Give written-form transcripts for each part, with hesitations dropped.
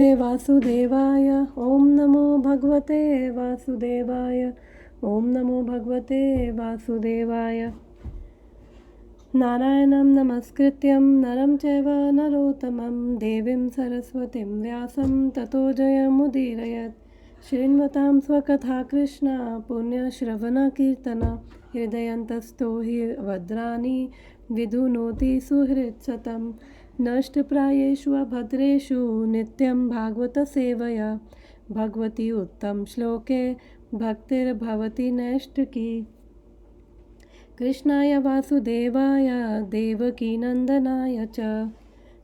वासुदेवाय ॐ नमो भगवते वासुदेवाय ॐ नमो भगवते वासुदेवाय। नारायणं नमस्कृत्यं नरं चैव नरोत्तमं देवीं सरस्वतीं व्यासं ततो जयमुदीरयत्। श्रीन्वतां स्वकथा कृष्णा पुण्यश्रवणकीर्तना हृदयन्तस्थो हि भद्राणि विधुनोति सुहृत्सतं। नष्टप्रायेषु अभद्रेषु नित्यं भागवतसेवया भगवती उत्तम श्लोके भक्तिर्भवति नैष्टिकी। कृष्णाय वासुदेवाय देवकीनन्दनाय च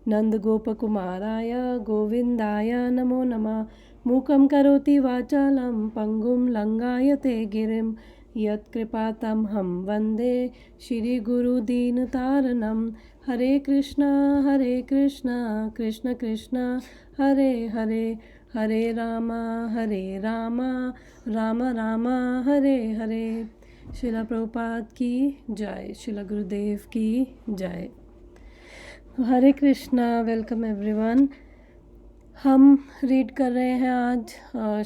नन्दगोपकुमाराय गोविन्दाय नमो नमः। मूकं करोति वाचालं पङ्गुं लङ्घयते गिरिं यत्कृपातमहं वन्दे श्रीगुरुदीनतारणं। हरे कृष्णा कृष्ण कृष्ण हरे हरे, हरे राम राम राम हरे हरे। शिला प्रभुपाद की जय, शिला गुरुदेव की जय। Hare Krishna, welcome everyone. हम रीड कर रहे हैं आज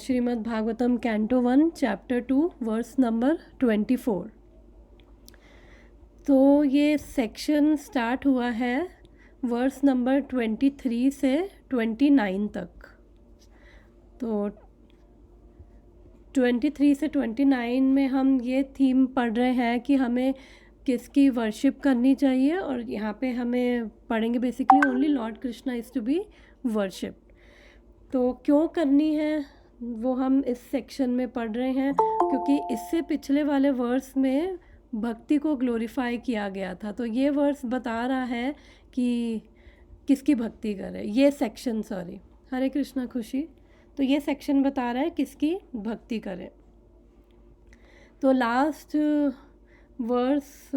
Shrimad Bhagavatam canto 1 chapter 2 verse number 24। तो ये सेक्शन स्टार्ट हुआ है वर्स नंबर 23 से 29 तक। तो 23 से 29 में हम ये थीम पढ़ रहे हैं कि हमें किसकी वर्शिप करनी चाहिए, और यहाँ पे हमें पढ़ेंगे basically only lord Krishna is to be worship. तो क्यों करनी है वो हम इस सेक्शन में पढ़ रहे हैं, क्योंकि इससे पिछले वाले वर्स में भक्ति को ग्लोरीफाई किया गया था। तो ये वर्स बता रहा है कि किसकी भक्ति करें, ये सेक्शन, सॉरी, हरे कृष्णा खुशी। तो ये सेक्शन बता रहा है किसकी भक्ति करें। तो लास्ट वर्स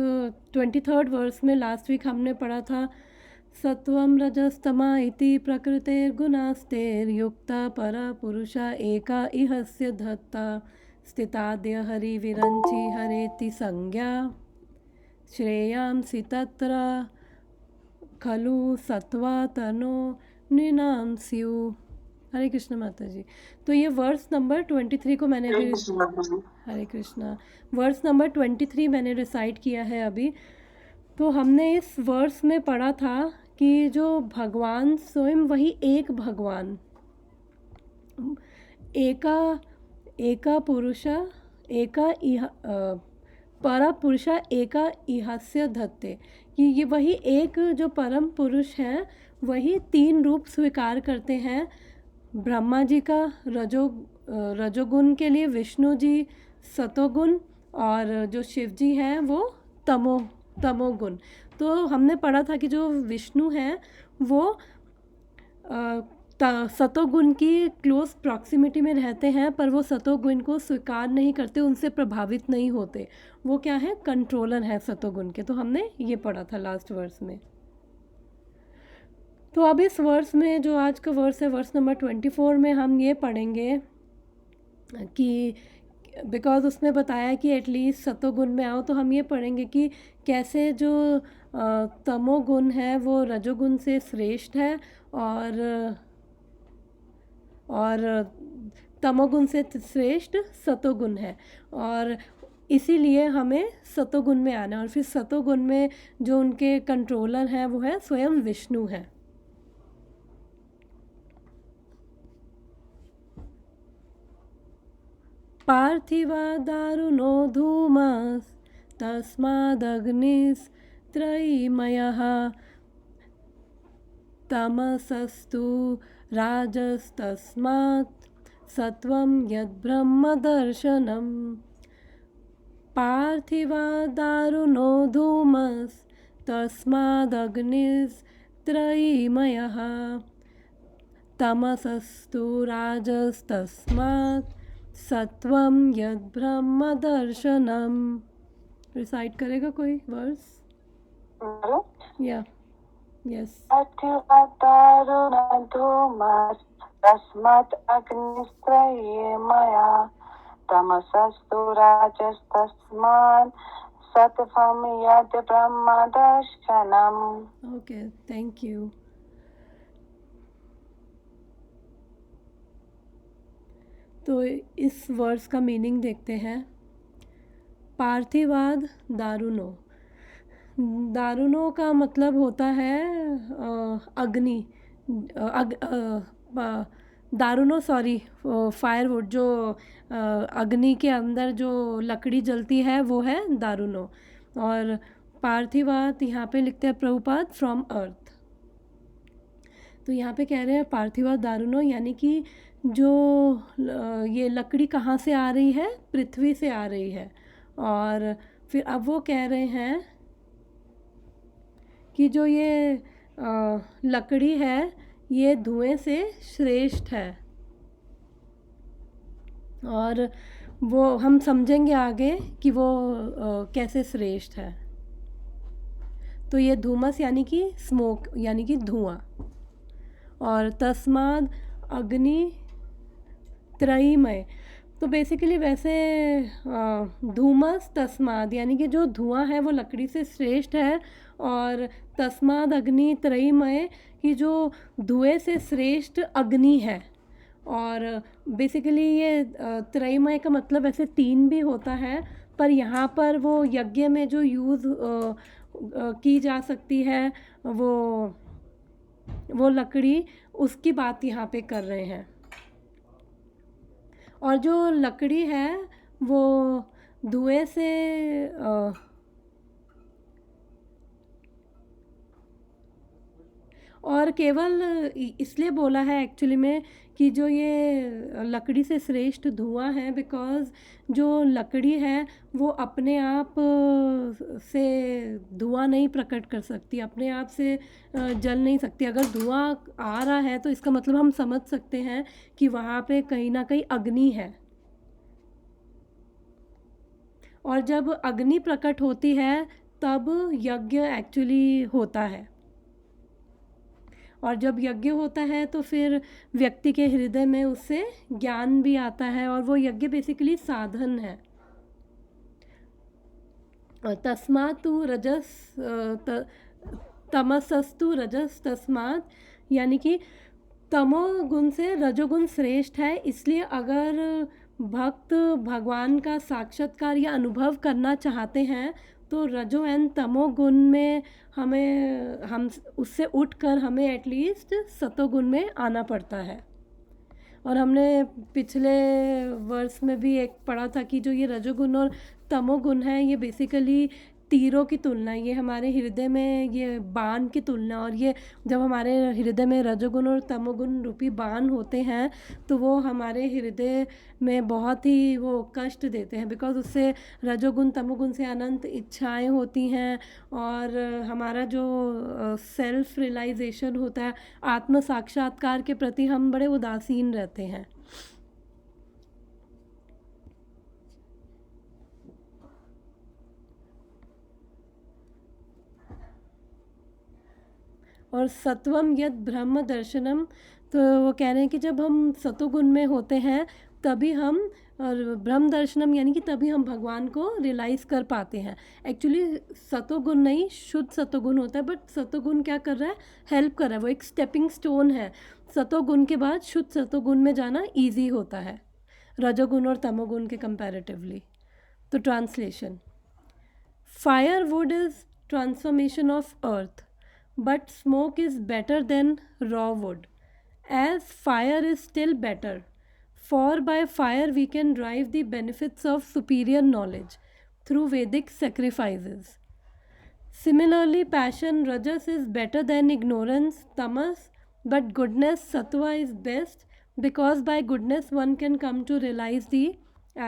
23rd वर्स में लास्ट वीक हमने पढ़ा था सत्वम रजस्तमा इति प्रकृतेर्गुणास्तेर्युक्ता परा पुरुषा एका इहस्य धत्ता स्थिताद्य हरिविरंचि हरेति संज्ञा श्रेयांसि तत्र खलु सत्वा तनो नृणां स्यु। हरे कृष्ण माता जी। तो ये वर्स नंबर 23 को मैंने अभी, हरे कृष्णा, वर्स नंबर 23 मैंने रिसाइट किया है अभी। तो हमने इस वर्स में पढ़ा था कि जो भगवान स्वयं वही एक भगवान, एका पुरुषा एका परा पुरुषा एका इहस्य धत्ते, कि ये वही एक जो परम पुरुष हैं वही 3 रूप स्वीकार करते हैं। ब्रह्मा जी का रजोगुण के लिए जी सतोगुण, और जो शिव जी हैं वो तमोगुण। तो हमने पढ़ा था कि जो विष्णु हैं वो सतोगुण की क्लोज प्रॉक्सिमिटी में रहते हैं, पर वो सतोगुण को स्वीकार नहीं करते, उनसे प्रभावित नहीं होते। वो क्या है, कंट्रोलर है सतोगुण के। तो हमने ये पढ़ा था लास्ट वर्स में। तो अब इस वर्स में जो आज का वर्स है वर्स नंबर 24 में हम ये पढ़ेंगे कि बिकॉज उसमें बताया कि एटलीस्ट सतोगुण में आओ, तो हम ये पढ़ेंगे कि कैसे जो तमोगुण है वो रजोगुण से श्रेष्ठ है, और तमोगुण से श्रेष्ठ सतोगुण है, और इसीलिए हमें सतोगुण में आना है। और फिर सतोगुण में जो उनके कंट्रोलर हैं वो है स्वयं विष्णु है। पार्थिवा दारुणो धूमस् तस्मादग्निस्त्रयीमयः तमसस्तु राजस्तस्मात् सत्वं यद्ब्रह्मदर्शनम्। पार्थिवा दारुणो धूमस् तस्मादग्निस्त्रयीमयः तमसस्तु राजस्तस्मात् सत्वम यद ब्रह्म दर्शनम। रिसाइट करेगा कोई वर्स? या यस। तस्मात् अग्निस्त्रयीमयः तमसस्तु राजस्तस्मात् सत्वम यद ब्रह्म दर्शनम। Okay, thank you. तो इस वर्ड्स का मीनिंग देखते हैं। पार्थिवाद दारुणो, दारुणो का मतलब होता है अग्नि, दारुणो सॉरी फायरवुड, जो अग्नि के अंदर जो लकड़ी जलती है वो है दारुणो। और पार्थिवाद यहाँ पे लिखते हैं प्रभुपाद फ्रॉम अर्थ। तो यहाँ पे कह रहे हैं पार्थिवाद दारुणो, यानी कि जो ये लकड़ी कहाँ से आ रही है, पृथ्वी से आ रही है। और फिर अब वो कह रहे हैं कि जो ये लकड़ी है ये धुएं से श्रेष्ठ है। और वो हम समझेंगे आगे कि वो कैसे श्रेष्ठ है। तो ये धूमस यानी कि स्मोक, यानी कि धुआं। और तस्माद अग्नि त्रयीमय, तो बेसिकली वैसे धूमस तस्माद यानी कि जो धुआं है वो लकड़ी से श्रेष्ठ है, और तस्माद अग्नि त्रयीमय कि जो धुएं से श्रेष्ठ अग्नि है। और बेसिकली ये त्रयीमय का मतलब ऐसे 3 भी होता है, पर यहाँ पर वो यज्ञ में जो यूज़ की जा सकती है वो लकड़ी, उसकी बात यहाँ पे कर रहे हैं। और जो लकड़ी है वो धुएं से और केवल इसलिए बोला है एक्चुअली में कि जो ये लकड़ी से श्रेष्ठ धुआं है, बिकॉज़ जो लकड़ी है वो अपने आप से धुआं नहीं प्रकट कर सकती, अपने आप से जल नहीं सकती। अगर धुआं आ रहा है तो इसका मतलब हम समझ सकते हैं कि वहाँ पे कहीं ना कहीं अग्नि है। और जब अग्नि प्रकट होती है तब यज्ञ एक्चुअली होता है। और जब यज्ञ होता है तो फिर व्यक्ति के हृदय में उससे ज्ञान भी आता है, और वो यज्ञ बेसिकली साधन है। तस्मातु रजस तमसस्तु रजस तस्मात, यानी कि तमोगुण से रजोगुण श्रेष्ठ है। इसलिए अगर भक्त भगवान का साक्षात्कार या अनुभव करना चाहते हैं तो रजो एंड तमो गुण में हम उससे उठकर हमें एटलीस्ट सतोगुण में आना पड़ता है। और हमने पिछले वर्ष में भी एक पढ़ा था कि जो ये रजोगुण और तमोगुण है ये बेसिकली तीरों की तुलना, ये हमारे हृदय में ये बाण की तुलना। और ये जब हमारे हृदय में रजोगुण और तमोगुण रूपी बाण होते हैं तो वो हमारे हृदय में बहुत ही वो कष्ट देते हैं, बिकॉज़ उससे रजोगुण तमोगुण से अनंत इच्छाएं होती हैं, और हमारा जो सेल्फ रियलाइजेशन होता है, आत्म साक्षात्कार के प्रति हम बड़े उदासीन रहते हैं। और सत्वम यद ब्रह्म दर्शनम, तो वो कह रहे हैं कि जब हम सतोगुण में होते हैं तभी हम, और ब्रह्म दर्शनम यानी कि तभी हम भगवान को रियलाइज़ कर पाते हैं। एक्चुअली सतोगुण नहीं, शुद्ध सतोगुण होता है, बट सतोगुण क्या कर रहा है, हेल्प कर रहा है, वो एक स्टेपिंग स्टोन है। सतोगुण के बाद शुद्ध सतोगुण में जाना ईजी होता है रजोगुण और तमोगुण के कंपैरेटिवली। तो translation, firewood is transformation of earth, but smoke is better than raw wood, as fire is still better, for by fire we can derive the benefits of superior knowledge through Vedic sacrifices. Similarly, passion, rajas, is better than ignorance, tamas, but goodness, sattva, is best, because by goodness one can come to realize the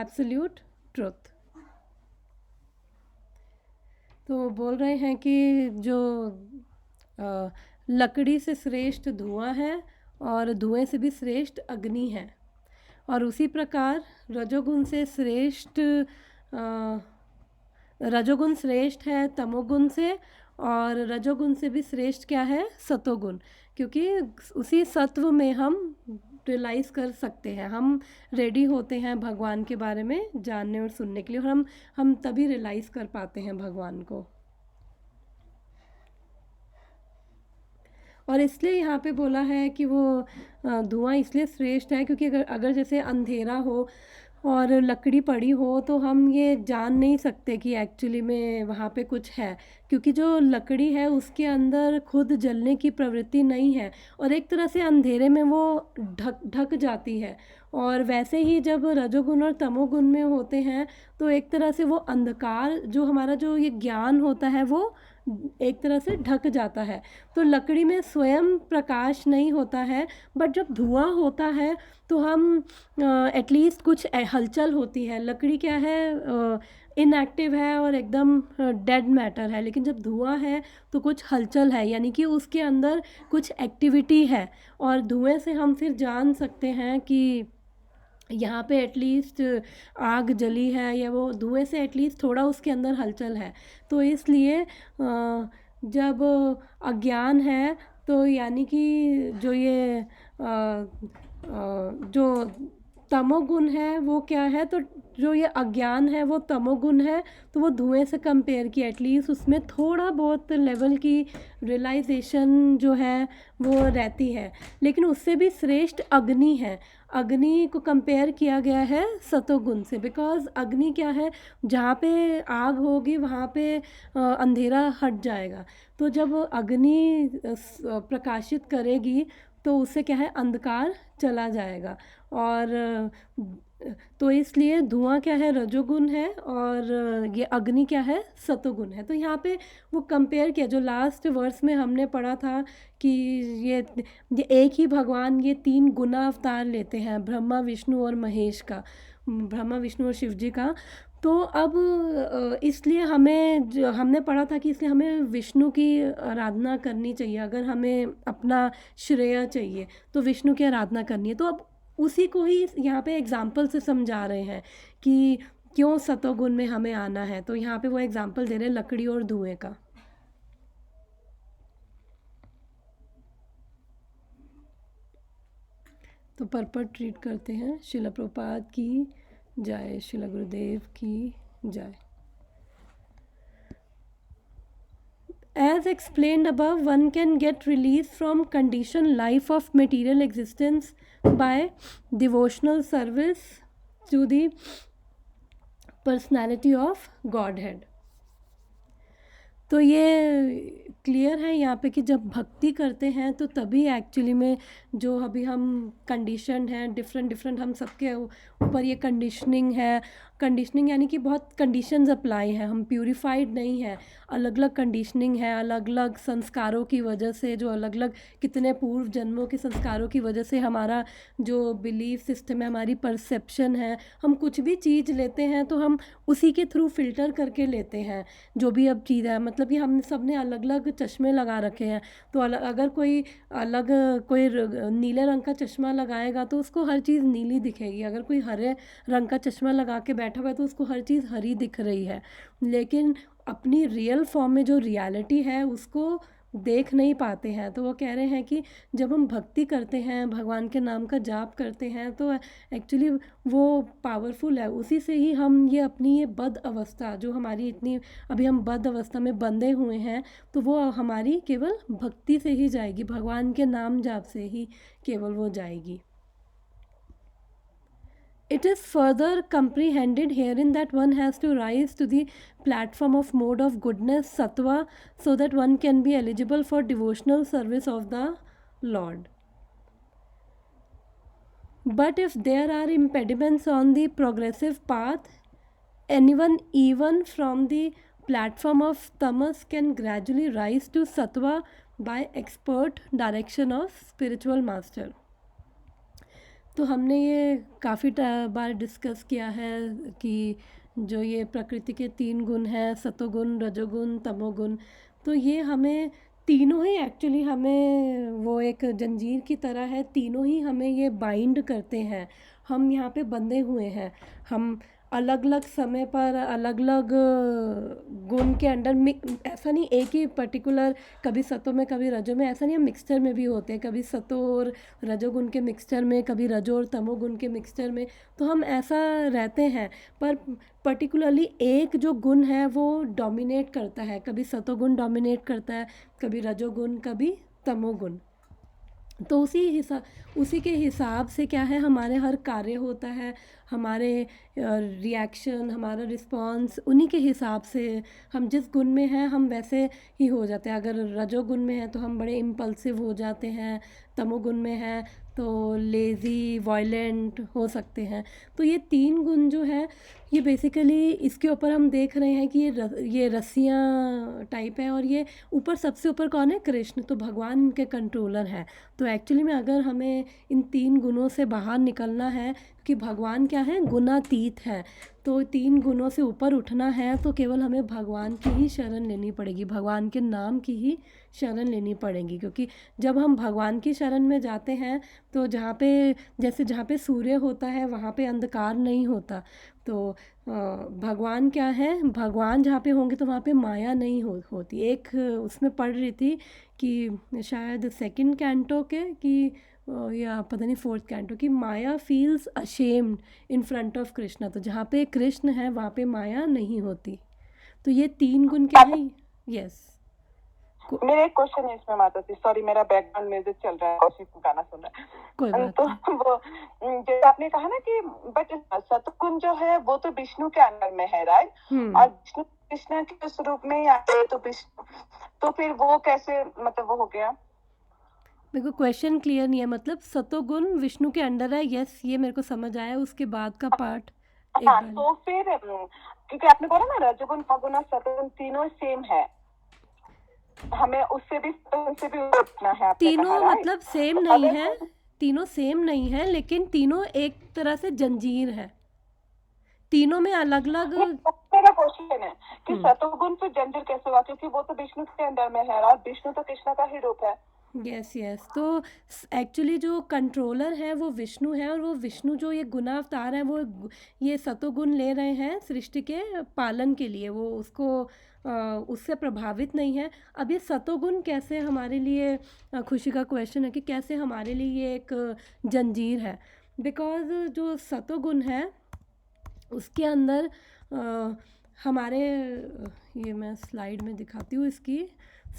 absolute truth. तो बोल रहे हैं कि जो लकड़ी से श्रेष्ठ धुआं है और धुएं से भी श्रेष्ठ अग्नि है, और उसी प्रकार रजोगुण से श्रेष्ठ रजोगुण श्रेष्ठ है तमोगुण से, और रजोगुण से भी श्रेष्ठ क्या है, सतोगुण, क्योंकि उसी सत्व में हम रियलाइज़ कर सकते हैं, हम रेडी होते हैं भगवान के बारे में जानने और सुनने के लिए, और हम तभी रियलाइज़ कर पाते हैं भगवान को। और इसलिए यहाँ पे बोला है कि वो धुआं इसलिए श्रेष्ठ है क्योंकि अगर अगर जैसे अंधेरा हो और लकड़ी पड़ी हो तो हम ये जान नहीं सकते कि एक्चुअली में वहाँ पे कुछ है, क्योंकि जो लकड़ी है उसके अंदर खुद जलने की प्रवृत्ति नहीं है और एक तरह से अंधेरे में वो ढक ढक जाती है। और वैसे ही जब रजोगुण और तमोगुण में होते हैं तो एक तरह से वो अंधकार जो हमारा जो ये ज्ञान होता है वो एक तरह से ढक जाता है। तो लकड़ी में स्वयं प्रकाश नहीं होता है, बट जब धुआं होता है तो हम एटलीस्ट कुछ हलचल होती है। लकड़ी क्या है, इनएक्टिव है और एकदम डेड मैटर है, लेकिन जब धुआं है तो कुछ हलचल है, यानी कि उसके अंदर कुछ एक्टिविटी है। और धुएं से हम फिर जान सकते हैं कि यहाँ पे एटलीस्ट आग जली है, या वो धुएं से एटलीस्ट थोड़ा उसके अंदर हलचल है। तो इसलिए जब अज्ञान है तो यानी कि जो ये जो तमोगुण है वो क्या है, तो जो ये अज्ञान है वो तमोगुण है। तो वो धुएं से कंपेयर किया एटलीस्ट उसमें थोड़ा बहुत लेवल की रियलाइजेशन जो है वो रहती है, लेकिन उससे भी श्रेष्ठ अग्नि है। अग्नि को कंपेयर किया गया है सतोगुण से, बिकॉज अग्नि क्या है, जहाँ पे आग होगी वहाँ पे अंधेरा हट जाएगा। तो जब अग्नि प्रकाशित करेगी तो उससे क्या है, अंधकार चला जाएगा। और तो इसलिए धुआं क्या है, रजोगुण है, और ये अग्नि क्या है, सतोगुण है। तो यहाँ पे वो कंपेयर किया, जो लास्ट वर्स में हमने पढ़ा था कि ये एक ही भगवान ये 3 गुना अवतार लेते हैं, ब्रह्मा विष्णु और महेश का, ब्रह्मा विष्णु और शिव जी का। तो अब इसलिए हमें जो हमने पढ़ा था कि इसलिए हमें विष्णु की आराधना करनी चाहिए। अगर हमें अपना श्रेय चाहिए तो विष्णु की आराधना करनी है। तो अब उसी को ही यहाँ पे एग्जाम्पल से समझा रहे हैं कि क्यों सतोगुण में हमें आना है। तो यहाँ पे वो एग्जाम्पल दे रहे हैं लकड़ी और धुएं का। तो परपट रीड करते हैं। शिला प्रभुपाद की जय, शिला गुरुदेव की जय। As explained above, one can get release from conditioned life of material existence by devotional service to the personality of Godhead. तो ये क्लियर है यहाँ पे कि जब भक्ति करते हैं तो तभी एक्चुअली में जो अभी हम कंडीशनड हैं, डिफरेंट हम सबके ऊपर ये कंडीशनिंग है। कंडीशनिंग यानी कि बहुत कंडीशंस अप्लाई हैं, हम प्यूरिफाइड नहीं है, अलग अलग कंडीशनिंग है, अलग अलग संस्कारों की वजह से, जो अलग अलग कितने पूर्व जन्मों के संस्कारों की वजह से हमारा जो बिलीफ सिस्टम है, हमारी परसेप्शन है, हम कुछ भी चीज़ लेते हैं तो हम उसी के थ्रू फिल्टर करके लेते हैं जो भी अब चीज़ है। मतलब कि हम सब ने अलग अलग चश्मे लगा रखे हैं, तो अगर कोई नीले रंग का चश्मा लगाएगा तो उसको हर चीज़ नीली दिखेगी। अगर कोई हरे रंग का चश्मा लगा के बैठा हुआ है तो उसको हर चीज़ हरी दिख रही है, लेकिन अपनी रियल फॉर्म में जो रियलिटी है उसको देख नहीं पाते हैं। तो वो कह रहे हैं कि जब हम भक्ति करते हैं, भगवान के नाम का जाप करते हैं, तो एक्चुअली वो पावरफुल है। उसी से ही हम ये अपनी ये बद्ध अवस्था जो हमारी इतनी अभी हम बद्ध अवस्था में बंधे हुए हैं, तो वो हमारी केवल भक्ति से ही जाएगी, भगवान के नाम जाप से ही केवल वो जाएगी। It is further comprehended herein that one has to rise to the platform of mode of goodness, sattva, so that one can be eligible for devotional service of the Lord. But if there are impediments on the progressive path, anyone even from the platform of tamas can gradually rise to sattva by expert direction of spiritual master. तो हमने ये काफ़ी बार discuss किया है कि जो ये प्रकृति के 3 गुण हैं, सतोगुण, रजोगुण, तमोगुण, तो ये हमें तीनों ही एक्चुअली हमें वो एक जंजीर की तरह है, तीनों ही हमें ये बाइंड करते हैं। हम यहाँ पे बंधे हुए हैं, हम अलग अलग समय पर अलग अलग गुण के अंडर ऐसा नहीं एक ही पर्टिकुलर, कभी सतो में कभी रजो में, ऐसा नहीं, हम मिक्सचर में भी होते हैं, कभी सतो और रजोगुण के मिक्सचर में, कभी रजो और तमोगुण के मिक्सचर में। तो हम ऐसा रहते हैं, पर पर्टिकुलरली एक जो गुण है वो डोमिनेट करता है, कभी सतोगुण डोमिनेट करता है, कभी रजोगुण, कभी तमोगुण। तो उसी के हिसाब से क्या है, हमारे हर कार्य होता है, हमारे रिएक्शन, हमारा रिस्पॉन्स उन्हीं के हिसाब से, हम जिस गुण में हैं हम वैसे ही हो जाते हैं। अगर रजोगुण में है तो हम बड़े इम्पल्सिव हो जाते हैं, तमोगुण में है तो लेज़ी वायलेंट हो सकते हैं। तो ये 3 गुण जो है, ये बेसिकली इसके ऊपर हम देख रहे हैं कि ये रस्सियाँ टाइप है, और ये ऊपर सबसे ऊपर कौन है, कृष्ण, तो भगवान इनके कंट्रोलर हैं। तो एक्चुअली में अगर हमें इन 3 गुणों से बाहर निकलना है, कि भगवान क्या है, गुणातीत है, तो 3 गुणों से ऊपर उठना है तो केवल हमें भगवान की ही शरण लेनी पड़ेगी, भगवान के नाम की ही शरण लेनी पड़ेगी। क्योंकि जब हम भगवान की शरण में जाते हैं तो जहाँ पे सूर्य होता है वहाँ पे अंधकार नहीं होता। तो भगवान क्या है, भगवान जहाँ पे होंगे तो वहाँ पे माया नहीं होती। एक उसमें पढ़ रही थी कि शायद 2nd कैंटो के कि या पता नहीं 4th कैंटो की, Maya feels ashamed in front of Krishna. तो जहाँ पे कृष्ण है वहाँ पे माया नहीं होती। तो ये 3 गुण क्या है। यस, मेरा एक क्वेश्चन है इसमें माता जी, सॉरी मेरा बैकग्राउंड म्यूजिक चल रहा है, कौशिक गाना सुन रहा है। कोई बात तो नहीं। वो जैसे आपने कहा ना कि बट सतगुण जो है वो तो विष्णु के अंदर में है, राइट? और विष्णु कृष्ण के स्वरूप में ही आते हैं, तो विष्णु, तो फिर वो कैसे, मतलब वो हो गया? मेरे को क्वेश्चन क्लियर नहीं है, मतलब सतोगुण विष्णु के अंडर है, यस ये मेरे को समझ आया, उसके बाद का पार्ट एक हाँ, बार। तो फिर क्योंकि आपने बोला ना रजोगुण सगुण और सतोगुण तीनों सेम है, हमें उससे भी उठना है, आपने तीनों कहा, right? मतलब सेम तो नहीं अगर है, तीनों सेम नहीं है, लेकिन तीनों एक तरह से जंजीर है, तीनों में अलग अलग। मेरा क्वेश्चन है कि सतोगुण फिर जंजीर कैसे हुआ, क्योंकि वो तो विष्णु के अंदर में है और विष्णु तो कृष्ण का ही रूप है। यस तो एक्चुअली जो कंट्रोलर है वो विष्णु है, और वो विष्णु जो ये गुणावतार है वो ये सतोगुण ले रहे हैं सृष्टि के पालन के लिए, वो उससे प्रभावित नहीं है। अब ये सतोगुण कैसे हमारे लिए, खुशी का क्वेश्चन है कि कैसे हमारे लिए ये एक जंजीर है। बिकॉज जो सतोगुण है उसके अंदर हमारे, ये मैं स्लाइड में दिखाती हूँ इसकी,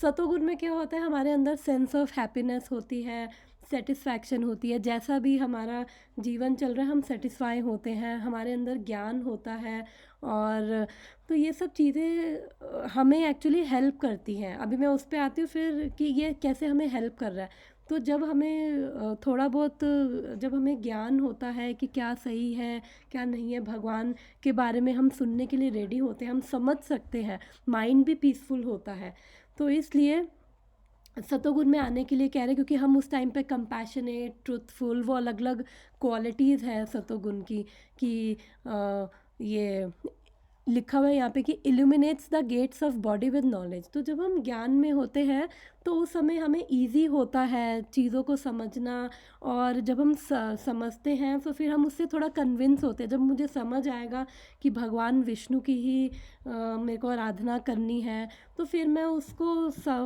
सतोगुण में क्या होता है, हमारे अंदर सेंस ऑफ हैप्पीनेस होती है, सेटिस्फैक्शन होती है, जैसा भी हमारा जीवन चल रहा है हम सेटिस्फाई होते हैं, हमारे अंदर ज्ञान होता है, और तो ये सब चीज़ें हमें एक्चुअली हेल्प करती हैं। अभी मैं उस पर आती हूँ फिर कि ये कैसे हमें हेल्प कर रहा है। तो जब हमें थोड़ा बहुत, जब हमें ज्ञान होता है कि क्या सही है क्या नहीं है, भगवान के बारे में हम सुनने के लिए रेडी होते हैं, हम समझ सकते हैं, माइंड भी पीसफुल होता है। तो इसलिए सतोगुण में आने के लिए कह रहे हैं, क्योंकि हम उस टाइम पे कंपैशनेट, ट्रुथफुल, वो अलग अलग क्वालिटीज़ हैं सतोगुण की, कि ये लिखा हुआ है यहाँ पे कि illuminates the gates of body with knowledge. तो जब हम ज्ञान में होते हैं तो उस समय हमें इजी होता है चीज़ों को समझना, और जब हम समझते हैं तो फिर हम उससे थोड़ा कन्विंस होते हैं। जब मुझे समझ आएगा कि भगवान विष्णु की ही मेरे को आराधना करनी है, तो फिर मैं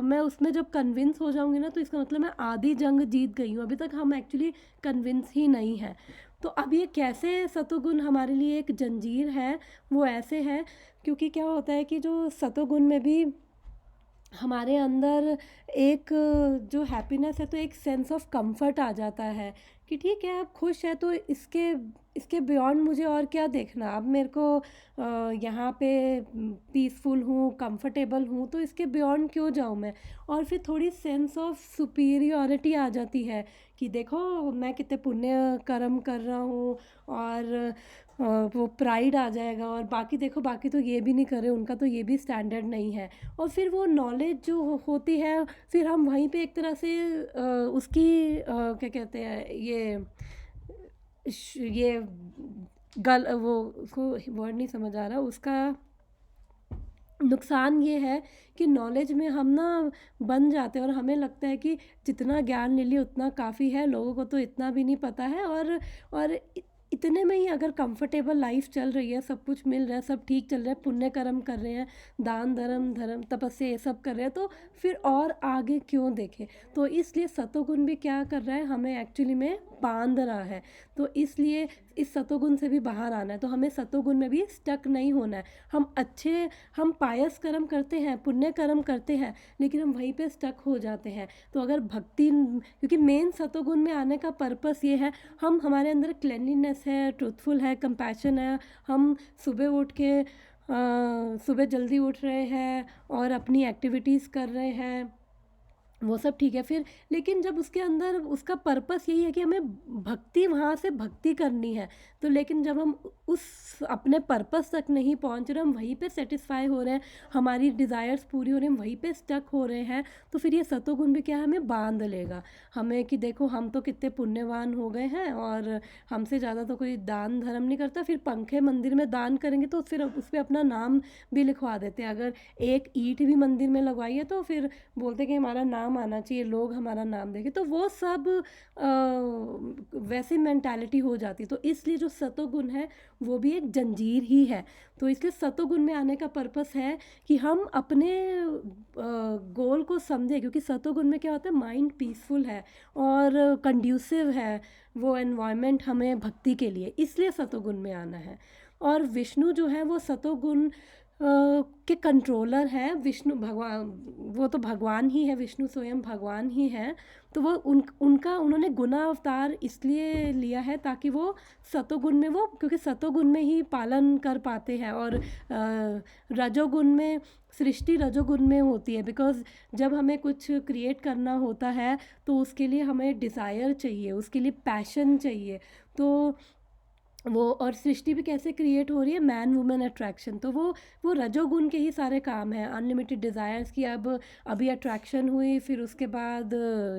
मैं उसमें जब कन्विंस हो जाऊँगी ना, तो इसका मतलब मैं आधी जंग जीत गई हूँ। अभी तक हम एक्चुअली कन्विंस ही नहीं हैं। तो अब ये कैसे सतोगुण हमारे लिए एक जंजीर है, वो ऐसे है क्योंकि क्या होता है कि जो सतोगुण में भी हमारे अंदर एक जो हैप्पीनेस है, तो एक सेंस ऑफ कंफर्ट आ जाता है कि ठीक है आप खुश है, तो इसके बियॉन्ड मुझे और क्या देखना। अब मेरे को यहाँ पे पीसफुल हूँ, कंफर्टेबल हूँ, तो इसके बियॉन्ड क्यों जाऊँ मैं। और फिर थोड़ी सेंस ऑफ सुपीरियॉरिटी आ जाती है कि देखो मैं कितने पुण्य कर्म कर रहा हूँ, और वो प्राइड आ जाएगा, और बाकी देखो बाकी तो ये भी नहीं कर रहे, उनका तो ये भी स्टैंडर्ड नहीं है। और फिर वो नॉलेज जो होती है, फिर हम वहीं पे एक तरह से उसकी क्या कहते हैं, ये वो उसको वर्ड नहीं समझ आ रहा, उसका नुकसान ये है कि नॉलेज में हम ना बन जाते हैं, और हमें लगता है कि जितना ज्ञान ले लिया उतना काफ़ी है, लोगों को तो इतना भी नहीं पता है, और इतने में ही अगर कंफर्टेबल लाइफ चल रही है, सब कुछ मिल रहा है, सब ठीक चल रहा है, पुण्य कर्म कर रहे हैं, दान धर्म तपस्या ये सब कर रहे हैं, तो फिर और आगे क्यों देखें। तो इसलिए सतोगुण भी क्या कर रहा है, हमें एक्चुअली में बांध रहा है। तो इसलिए इस सतोगुण से भी बाहर आना है, तो हमें सतोगुण में भी स्टक नहीं होना है। हम पायस कर्म करते हैं, पुण्य कर्म करते हैं, लेकिन हम वहीं पे स्टक हो जाते हैं। तो अगर भक्ति, क्योंकि मेन सतोगुण में आने का पर्पस ये है, हमारे अंदर क्लेanलीनेस है, ट्रूथफुल है, कंपैशन है, हम सुबह उठ के सुबह जल्दी उठ रहे हैं और अपनी एक्टिविटीज़ कर रहे हैं, वो सब ठीक है। फिर लेकिन जब उसके अंदर उसका पर्पस यही है कि हमें भक्ति, वहाँ से भक्ति करनी है, तो लेकिन जब हम उस अपने पर्पस तक नहीं पहुँच रहे, हम वहीं पे सेटिस्फाई हो रहे हैं, हमारी डिज़ायर्स पूरी हो रही हैं, वहीं पे स्टक हो रहे हैं, तो फिर ये सतोगुण भी क्या है, हमें बांध लेगा। हमें कि देखो हम तो कितने पुण्यवान हो गए हैं और हमसे ज़्यादा तो कोई दान धर्म नहीं करता, फिर पंखे मंदिर में दान करेंगे तो फिर उस पर अपना नाम भी लिखवा देते हैं। अगर एक ईंट भी मंदिर में लगवाई है तो फिर बोलते कि हमारा नाम आना चाहिए, लोग हमारा नाम देखें, तो वो सब वैसी मेंटालिटी हो जाती। तो इसलिए जो सतोगुण है वो भी एक जंजीर ही है। तो इसलिए सतोगुण में आने का पर्पस है कि हम अपने गोल को समझें, क्योंकि सतोगुण में क्या होता है, माइंड पीसफुल है और कंड्यूसिव है वो एनवायरनमेंट हमें भक्ति के लिए, इसलिए सतोगुण में आना है। और विष्णु जो है वो सतोगुण के कंट्रोलर है। विष्णु भगवान, वो तो भगवान ही है, विष्णु स्वयं भगवान ही है। तो वो उनका उन्होंने गुना अवतार इसलिए लिया है ताकि वो सतोगुण में, वो क्योंकि सतोगुण में ही पालन कर पाते हैं, और रजोगुण में, सृष्टि रजोगुण में होती है। बिकॉज जब हमें कुछ क्रिएट करना होता है तो उसके लिए हमें डिज़ायर चाहिए, उसके लिए पैशन चाहिए। तो वो, और सृष्टि भी कैसे क्रिएट हो रही है, मैन वुमेन अट्रैक्शन, तो वो रजोगुण के ही सारे काम हैं। अनलिमिटेड डिज़ायर्स की, अब अभी अट्रैक्शन हुई, फिर उसके बाद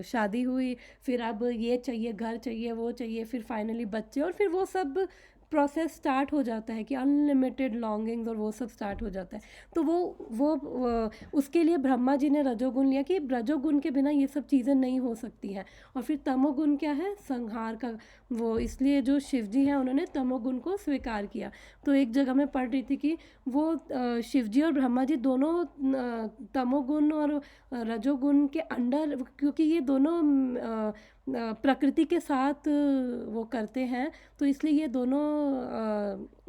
शादी हुई, फिर अब ये चाहिए, घर चाहिए, वो चाहिए, फिर फाइनली बच्चे, और फिर वो सब प्रोसेस स्टार्ट हो जाता है कि अनलिमिटेड लॉन्गिंग्स और वो सब स्टार्ट हो जाता है। तो वो उसके लिए ब्रह्मा जी ने रजोगुण लिया कि रजोगुण के बिना ये सब चीज़ें नहीं हो सकती हैं। और फिर तमोगुण क्या है, संहार का वो, इसलिए जो शिव जी हैं उन्होंने तमोगुण को स्वीकार किया। तो एक जगह मैं पढ़ रही थी कि वो शिव जी और ब्रह्मा जी दोनों तमोगुण और रजोगुण के अंडर, क्योंकि ये दोनों प्रकृति के साथ वो करते हैं, तो इसलिए ये दोनों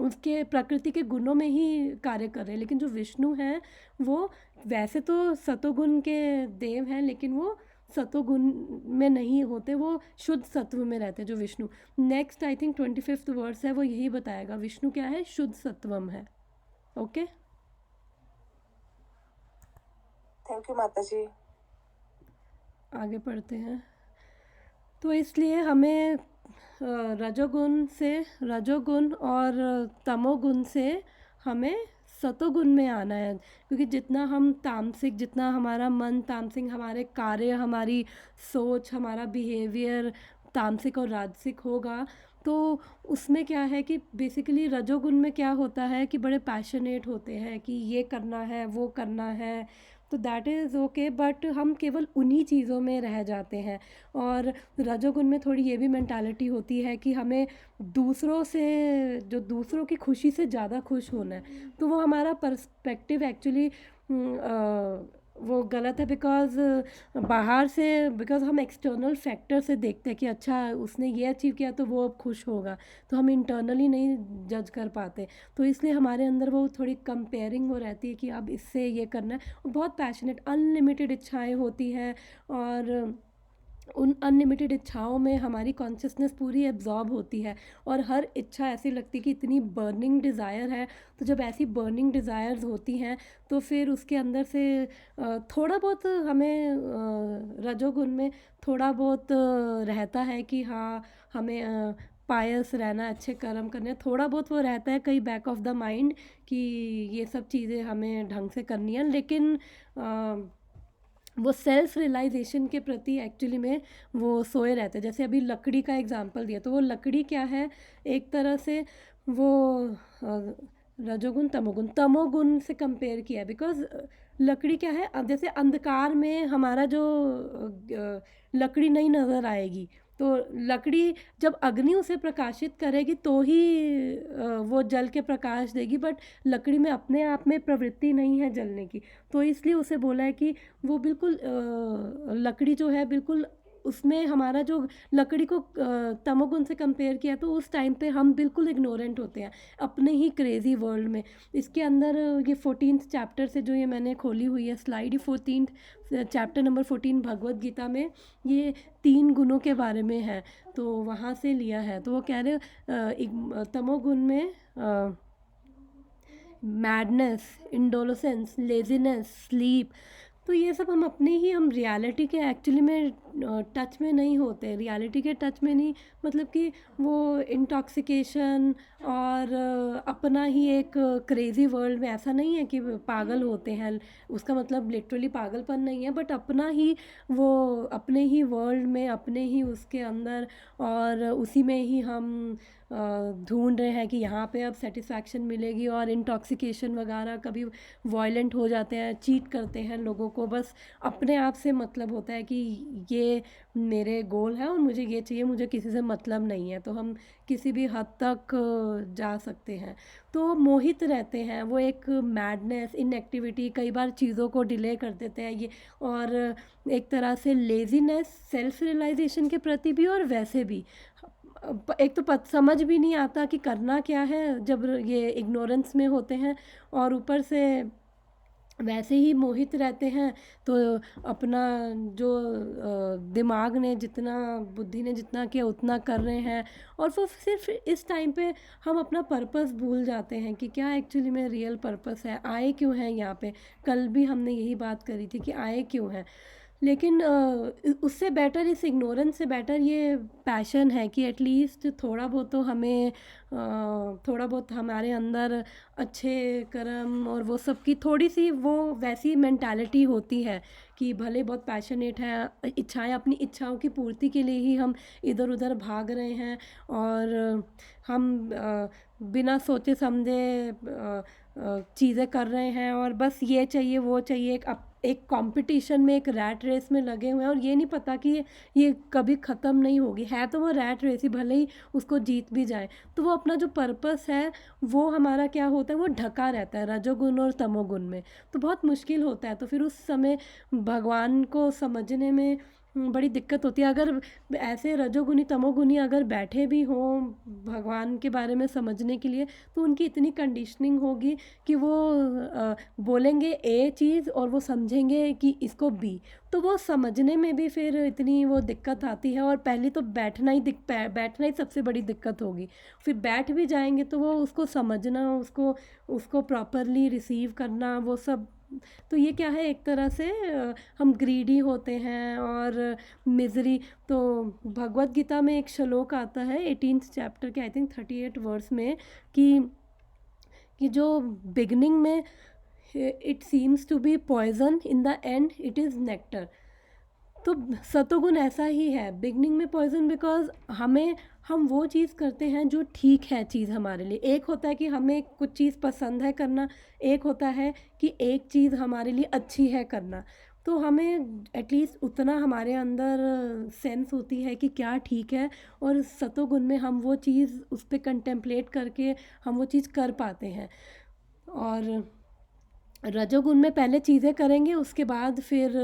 उसके प्रकृति के गुणों में ही कार्य कर रहे हैं। लेकिन जो विष्णु हैं वो वैसे तो सतोगुण के देव हैं, लेकिन वो सतोगुण में नहीं होते, वो शुद्ध सत्व में रहते हैं जो Vishnu. Next I think 25th verse है, वो यही बताएगा विष्णु क्या है, शुद्ध सत्वम है। ओके, थैंक यू माता जी। आगे पढ़ते हैं। तो इसलिए हमें रजोगुण और तमोगुण से हमें सतोगुण में आना है, क्योंकि जितना हम तामसिक, जितना हमारा मन तामसिक, हमारे कार्य, हमारी सोच, हमारा बिहेवियर तामसिक और राजसिक होगा, तो उसमें क्या है कि बेसिकली रजोगुण में क्या होता है कि बड़े पैशनेट होते हैं कि ये करना है, वो करना है, तो दैट इज़ ओके, बट हम केवल उन्हीं चीज़ों में रह जाते हैं। और रजोगुण में थोड़ी ये भी मेंटालिटी होती है कि हमें दूसरों से, जो दूसरों की खुशी से ज़्यादा खुश होना है, तो वो हमारा पर्सपेक्टिव एक्चुअली वो गलत है। बिकॉज बाहर से, बिकॉज हम एक्सटर्नल फैक्टर से देखते हैं कि अच्छा उसने ये अचीव किया तो वो अब खुश होगा, तो हम इंटरनली नहीं जज कर पाते। तो इसलिए हमारे अंदर वो थोड़ी कंपेयरिंग हो रहती है कि अब इससे ये करना है। और बहुत पैशनेट अनलिमिटेड इच्छाएं होती हैं, और उन अनलिमिटेड इच्छाओं में हमारी कॉन्शियसनेस पूरी एब्जॉर्ब होती है, और हर इच्छा ऐसी लगती है कि इतनी बर्निंग डिज़ायर है। तो जब ऐसी बर्निंग डिज़ायर्स होती हैं तो फिर उसके अंदर से थोड़ा बहुत हमें रजोगुण में थोड़ा बहुत रहता है कि हाँ हमें पायस रहना, अच्छे कर्म करने, थोड़ा बहुत वो रहता है कहीं बैक ऑफ द माइंड कि ये सब चीज़ें हमें ढंग से करनी है। लेकिन वो सेल्फ रियलाइजेशन के प्रति एक्चुअली में वो सोए रहते हैं। जैसे अभी लकड़ी का एग्जांपल दिया, तो वो लकड़ी क्या है, एक तरह से वो रजोगुण तमोगुण से कंपेयर किया है। बिकॉज लकड़ी क्या है, जैसे अंधकार में हमारा जो लकड़ी नहीं नज़र आएगी, तो लकड़ी जब अग्नि उसे प्रकाशित करेगी तो ही वो जल के प्रकाश देगी, बट लकड़ी में अपने आप में प्रवृत्ति नहीं है जलने की। तो इसलिए उसे बोला है कि वो बिल्कुल लकड़ी जो है बिल्कुल उसमें हमारा जो लकड़ी को तमोगुण से कंपेयर किया तो उस टाइम पे हम बिल्कुल इग्नोरेंट होते हैं अपने ही क्रेज़ी वर्ल्ड में। इसके अंदर ये 14th चैप्टर से जो ये मैंने खोली हुई है स्लाइड, ये 14th chapter number 14 Bhagavad Gita में ये 3 गुणों के बारे में है, तो वहाँ से लिया है। तो वो कह रहे तमोगुण में मैडनेस, इंडोलेंस, लेजीनेस, स्लीप, तो ये सब हम रियलिटी के एक्चुअली में टच में नहीं होते, रियलिटी के टच में नहीं, मतलब कि वो इंटॉक्सिकेशन और अपना ही एक क्रेज़ी वर्ल्ड में, ऐसा नहीं है कि पागल होते हैं, उसका मतलब लिटरली पागलपन नहीं है, बट अपना ही वो अपने ही वर्ल्ड में, अपने ही उसके अंदर, और उसी में ही हम ढूंढ रहे हैं कि यहाँ पे अब सेटिस्फैक्शन मिलेगी, और इंटॉक्सिकेशन वगैरह कभी वॉयलेंट हो जाते हैं, चीट करते हैं लोगों को, बस अपने आप से मतलब होता है कि ये मेरे गोल है और मुझे ये चाहिए, मुझे किसी से मतलब नहीं है, तो हम किसी भी हद तक जा सकते हैं। तो मोहित रहते हैं, वो एक मैडनेस, इनएक्टिविटी, कई बार चीज़ों को डिले कर देते हैं ये, और एक तरह से लेज़ीनेस, सेल्फ रियलाइजेशन के प्रति भी और वैसे भी एक तो समझ भी नहीं आता कि करना क्या है जब ये इग्नोरेंस में होते हैं, और ऊपर से वैसे ही मोहित रहते हैं, तो अपना जो दिमाग ने जितना, बुद्धि ने जितना किया उतना कर रहे हैं, और वो सिर्फ इस टाइम पे हम अपना पर्पस भूल जाते हैं कि क्या एक्चुअली में रियल पर्पस है, आए क्यों हैं यहाँ पे। कल भी हमने यही बात करी थी कि आए क्यों हैं, लेकिन उससे बेटर, इस इग्नोरेंस से बेटर ये पैशन है कि एटलीस्ट थोड़ा बहुत तो हमें थोड़ा बहुत हमारे अंदर अच्छे कर्म और वो सब की थोड़ी सी वो वैसी मेंटालिटी होती है कि भले बहुत पैशनेट है, इच्छाएं, अपनी इच्छाओं की पूर्ति के लिए ही हम इधर उधर भाग रहे हैं, और हम बिना सोचे समझे चीज़ें कर रहे हैं, और बस ये चाहिए वो चाहिए, एक कंपटीशन में, एक रैट रेस में लगे हुए हैं, और ये नहीं पता कि ये कभी ख़त्म नहीं होगी, है तो वो रैट रेस ही, भले ही उसको जीत भी जाए, तो वो अपना जो पर्पस है वो हमारा क्या होता है, वो ढका रहता है रजोगुण और तमोगुण में, तो बहुत मुश्किल होता है। तो फिर उस समय भगवान को समझने में बड़ी दिक्कत होती है। अगर ऐसे रजोगुनी तमोगुनी अगर बैठे भी हों भगवान के बारे में समझने के लिए, तो उनकी इतनी कंडीशनिंग होगी कि वो बोलेंगे ए चीज़ और वो समझेंगे कि इसको बी, तो वो समझने में भी फिर इतनी वो दिक्कत आती है, और पहले तो बैठना ही सबसे बड़ी दिक्कत होगी, फिर बैठ भी जाएंगे तो वो उसको समझना, उसको उसको प्रॉपरली रिसीव करना, वो सब। तो ये क्या है, एक तरह से हम ग्रीडी होते हैं और मिजरी। तो भगवत गीता में एक श्लोक आता है 18th चैप्टर के आई थिंक 38 वर्स में, कि जो बिगनिंग में it seems to be poison, in the end it is nectar. तो सतोगुण ऐसा ही है, बिगनिंग में पॉइजन, बिकॉज हम वो चीज़ करते हैं जो ठीक है चीज़ हमारे लिए। एक होता है कि हमें कुछ चीज़ पसंद है करना, एक होता है कि एक चीज़ हमारे लिए अच्छी है करना, तो हमें एटलीस्ट उतना हमारे अंदर सेंस होती है कि क्या ठीक है, और सतोगुण में हम वो चीज़ उस पर कंटेम्पलेट करके हम वो चीज़ कर पाते हैं। और रजोगुण में पहले चीज़ें करेंगे, उसके बाद फिर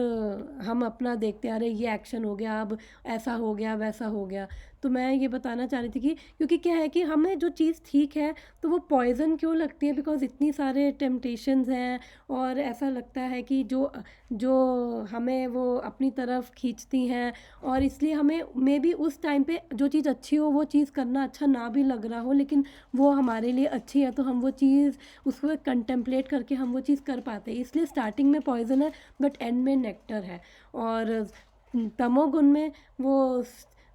हम अपना देखते आ रहे, ये एक्शन हो गया, अब ऐसा हो गया, वैसा हो गया। तो मैं ये बताना चाह रही थी कि क्योंकि क्या है कि हमें जो चीज़ ठीक है तो वो पॉइज़न क्यों लगती है, बिकॉज़ इतनी सारे टेम्पटेशंस हैं, और ऐसा लगता है कि जो जो हमें वो अपनी तरफ खींचती हैं, और इसलिए हमें मे बी उस टाइम पे जो चीज़ अच्छी हो वो चीज़ करना अच्छा ना भी लग रहा हो, लेकिन वो हमारे लिए अच्छी है, तो हम वो चीज़ उसको कंटेम्पलेट करके हम वो चीज़ कर पाते हैं। इसलिए स्टार्टिंग में पॉइज़न है बट एंड में नेक्टर है, और तमोगुण में वो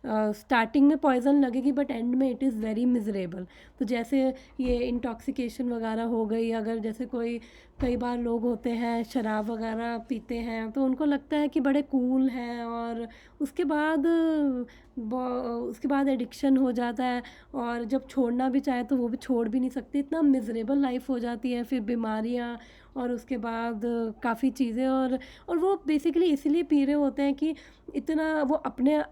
स्टार्टिंग में पॉइजन लगेगी बट एंड में इट इज़ वेरी मिजरेबल। तो जैसे ये इंटॉक्सिकेशन वगैरह हो गई, अगर जैसे कई बार लोग होते हैं शराब वगैरह पीते हैं, तो उनको लगता है कि बड़े कूल हैं, और उसके बाद एडिक्शन हो जाता है, और जब छोड़ना भी चाहे तो वो भी छोड़ भी नहीं सकते, इतना मिजरेबल लाइफ हो जाती है, फिर बीमारियाँ, और उसके बाद काफ़ी चीज़ें, और वो बेसिकली इसीलिए पी रहे होते हैं कि इतना वो अपने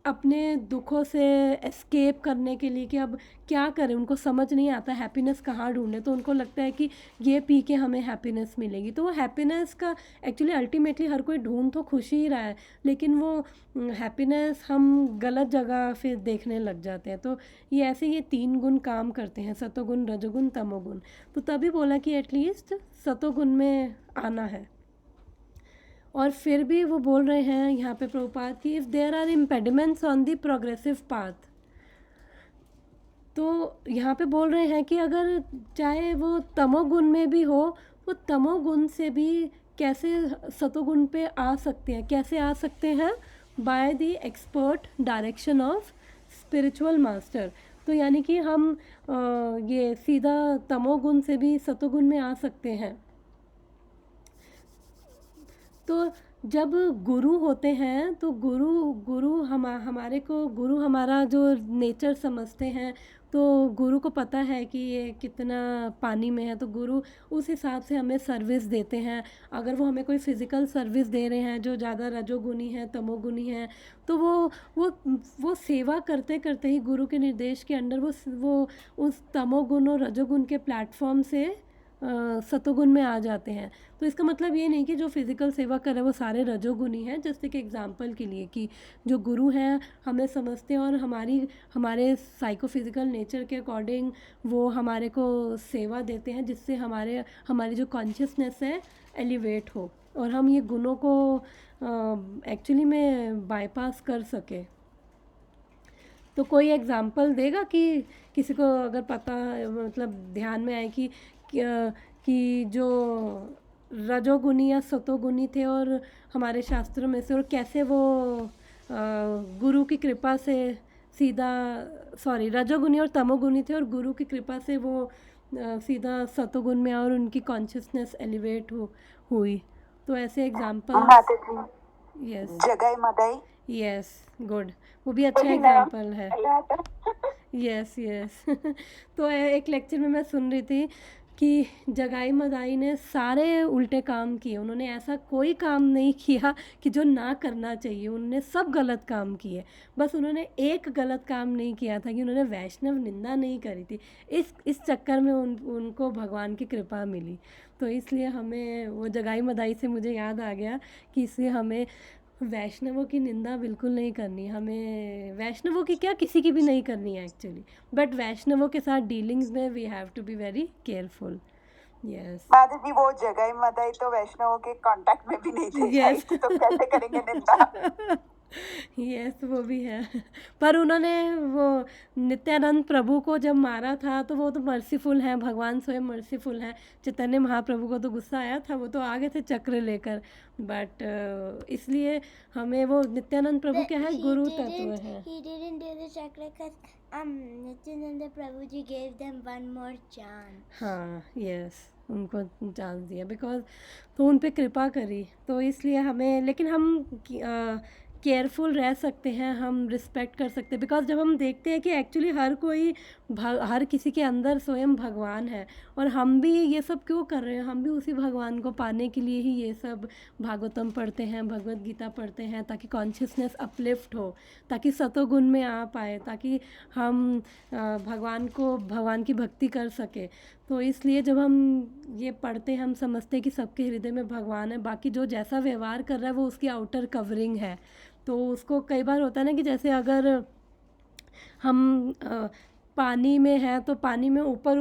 अपने दुखों से एस्केप करने के लिए कि अब क्या करें, उनको समझ नहीं आता हैप्पीनेस कहाँ ढूंढे, तो उनको लगता है कि ये पी के हमें हैप्पीनेस मिलेगी। तो वो हैप्पीनेस का एक्चुअली अल्टीमेटली हर कोई ढूंढ तो खुशी ही रहा है, लेकिन वो हैप्पीनेस हम गलत जगह फिर देखने लग जाते हैं। तो ये ऐसे ये 3 गुण काम करते हैं, सतोगुण, रजोगुण, तमोगुण। तो तभी बोला कि एटलीस्ट सतोगुण में आना है। और फिर भी वो बोल रहे हैं यहाँ पे प्रभुपाद कि if there are impediments on the progressive path, तो यहाँ पे बोल रहे हैं कि अगर चाहे वो तमोगुण में भी हो, वो तमोगुण से भी कैसे सतोगुण पे आ सकते हैं, कैसे आ सकते हैं, by the expert direction of spiritual master. तो यानी कि हम ये सीधा तमोगुण से भी सतोगुण में आ सकते हैं। तो जब गुरु होते हैं तो हमारे को गुरु हमारा जो नेचर समझते हैं, तो गुरु को पता है कि ये कितना पानी में है, तो गुरु उस हिसाब से हमें सर्विस देते हैं। अगर वो हमें कोई फ़िज़िकल सर्विस दे रहे हैं जो ज़्यादा रजोगुनी है, तमोगुनी है, तो वो सेवा करते करते ही गुरु के निर्देश के अंडर वो उस तमोगुण और रजोगुण के प्लेटफॉर्म से सतोगुण में आ जाते हैं। तो इसका मतलब ये नहीं कि जो फिज़िकल सेवा कर रहे हैं वो सारे रजोगुनी हैं। जैसे कि एग्जांपल के लिए कि जो गुरु हैं हमें समझते हैं और हमारे साइकोफिज़िकल नेचर के अकॉर्डिंग वो हमारे को सेवा देते हैं, जिससे हमारी जो कॉन्शियसनेस है एलिवेट हो और हम ये गुणों को एक्चुअली में बाईपास कर सके। तो कोई एग्जांपल देगा कि किसी को अगर पता मतलब ध्यान में आए कि जो रजोगुनी या सतोगुनी थे और हमारे शास्त्रों में से, और कैसे वो गुरु की कृपा से रजोगुनी और तमोगुनी थे और गुरु की कृपा से वो सीधा सतोगुण में और उनकी कॉन्शियसनेस एलिवेट हुई। तो ऐसे एग्जांपल। यस, जगाई मदाई। यस, गुड, वो भी अच्छा एग्जांपल है। Yes yes. तो एक लेक्चर में मैं सुन रही थी कि जगाई मदाई ने सारे उल्टे काम किए, उन्होंने ऐसा कोई काम नहीं किया कि जो ना करना चाहिए, उन्होंने सब गलत काम किए। बस उन्होंने एक गलत काम नहीं किया था कि उन्होंने वैष्णव निंदा नहीं करी थी। इस चक्कर में उनको भगवान की कृपा मिली। तो इसलिए हमें वो जगाई मदाई से मुझे याद आ गया कि इसलिए हमें वैष्णवों की निंदा बिल्कुल नहीं करनी। हमें वैष्णवों की क्या, किसी की भी नहीं करनी है एक्चुअली, बट वैष्णवों के साथ डीलिंग्स में we have to be very careful. Yes Madhav ji, वो जगाई मदाई तो वैष्णवों के कांटेक्ट में भी नहीं थे। Yes. तो कैसे करेंगे निंदा? यस वो भी है। पर उन्होंने वो नित्यानंद प्रभु को जब मारा था तो वो तो मर्सीफुल हैं, भगवान स्वयं मर्सीफुल हैं। चैतन्य महाप्रभु को तो गुस्सा आया था, वो तो आगे थे चक्र लेकर, बट इसलिए हमें वो नित्यानंद प्रभु क्या है, गुरु तत्व है। He didn't do the chakra because Nityananda Prabhuji gave them one more chance. हाँ, यस, उनको चांस दिया बिकॉज तो उन पे कृपा करी। तो इसलिए हमें, लेकिन हम केयरफुल रह सकते हैं, हम रिस्पेक्ट कर सकते हैं, बिकॉज जब हम देखते हैं कि एक्चुअली हर किसी के अंदर स्वयं भगवान है, और हम भी ये सब क्यों कर रहे हैं, हम भी उसी भगवान को पाने के लिए ही ये सब भागवतम पढ़ते हैं, भगवत गीता पढ़ते हैं, ताकि कॉन्शियसनेस अपलिफ्ट हो, ताकि सतोगुण में आ पाए, ताकि हम भगवान की भक्ति कर सके। तो इसलिए जब हम ये पढ़ते हैं हम समझते हैं कि सबके हृदय में भगवान है, बाकी जो जैसा व्यवहार कर रहा है वो उसकी आउटर कवरिंग है। तो उसको कई बार होता है ना कि जैसे अगर हम पानी में है तो पानी में ऊपर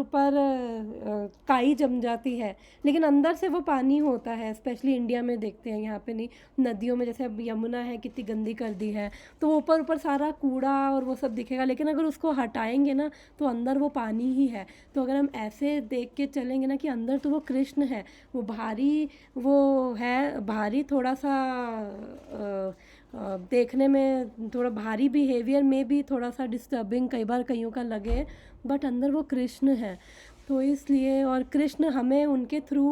काई जम जाती है, लेकिन अंदर से वो पानी होता है। स्पेशली इंडिया में देखते हैं, यहाँ पे नहीं, नदियों में जैसे अब यमुना है कितनी गंदी कर दी है, तो वो ऊपर सारा कूड़ा और वो सब दिखेगा, लेकिन अगर उसको हटाएंगे ना तो अंदर वो पानी ही है। तो अगर हम ऐसे देख के चलेंगे ना कि अंदर तो वो कृष्ण है, वो भारी थोड़ा सा देखने में थोड़ा भारी, बिहेवियर में भी थोड़ा सा डिस्टर्बिंग कई बार कईयों का लगे, बट अंदर वो कृष्ण है। तो इसलिए, और कृष्ण हमें उनके थ्रू,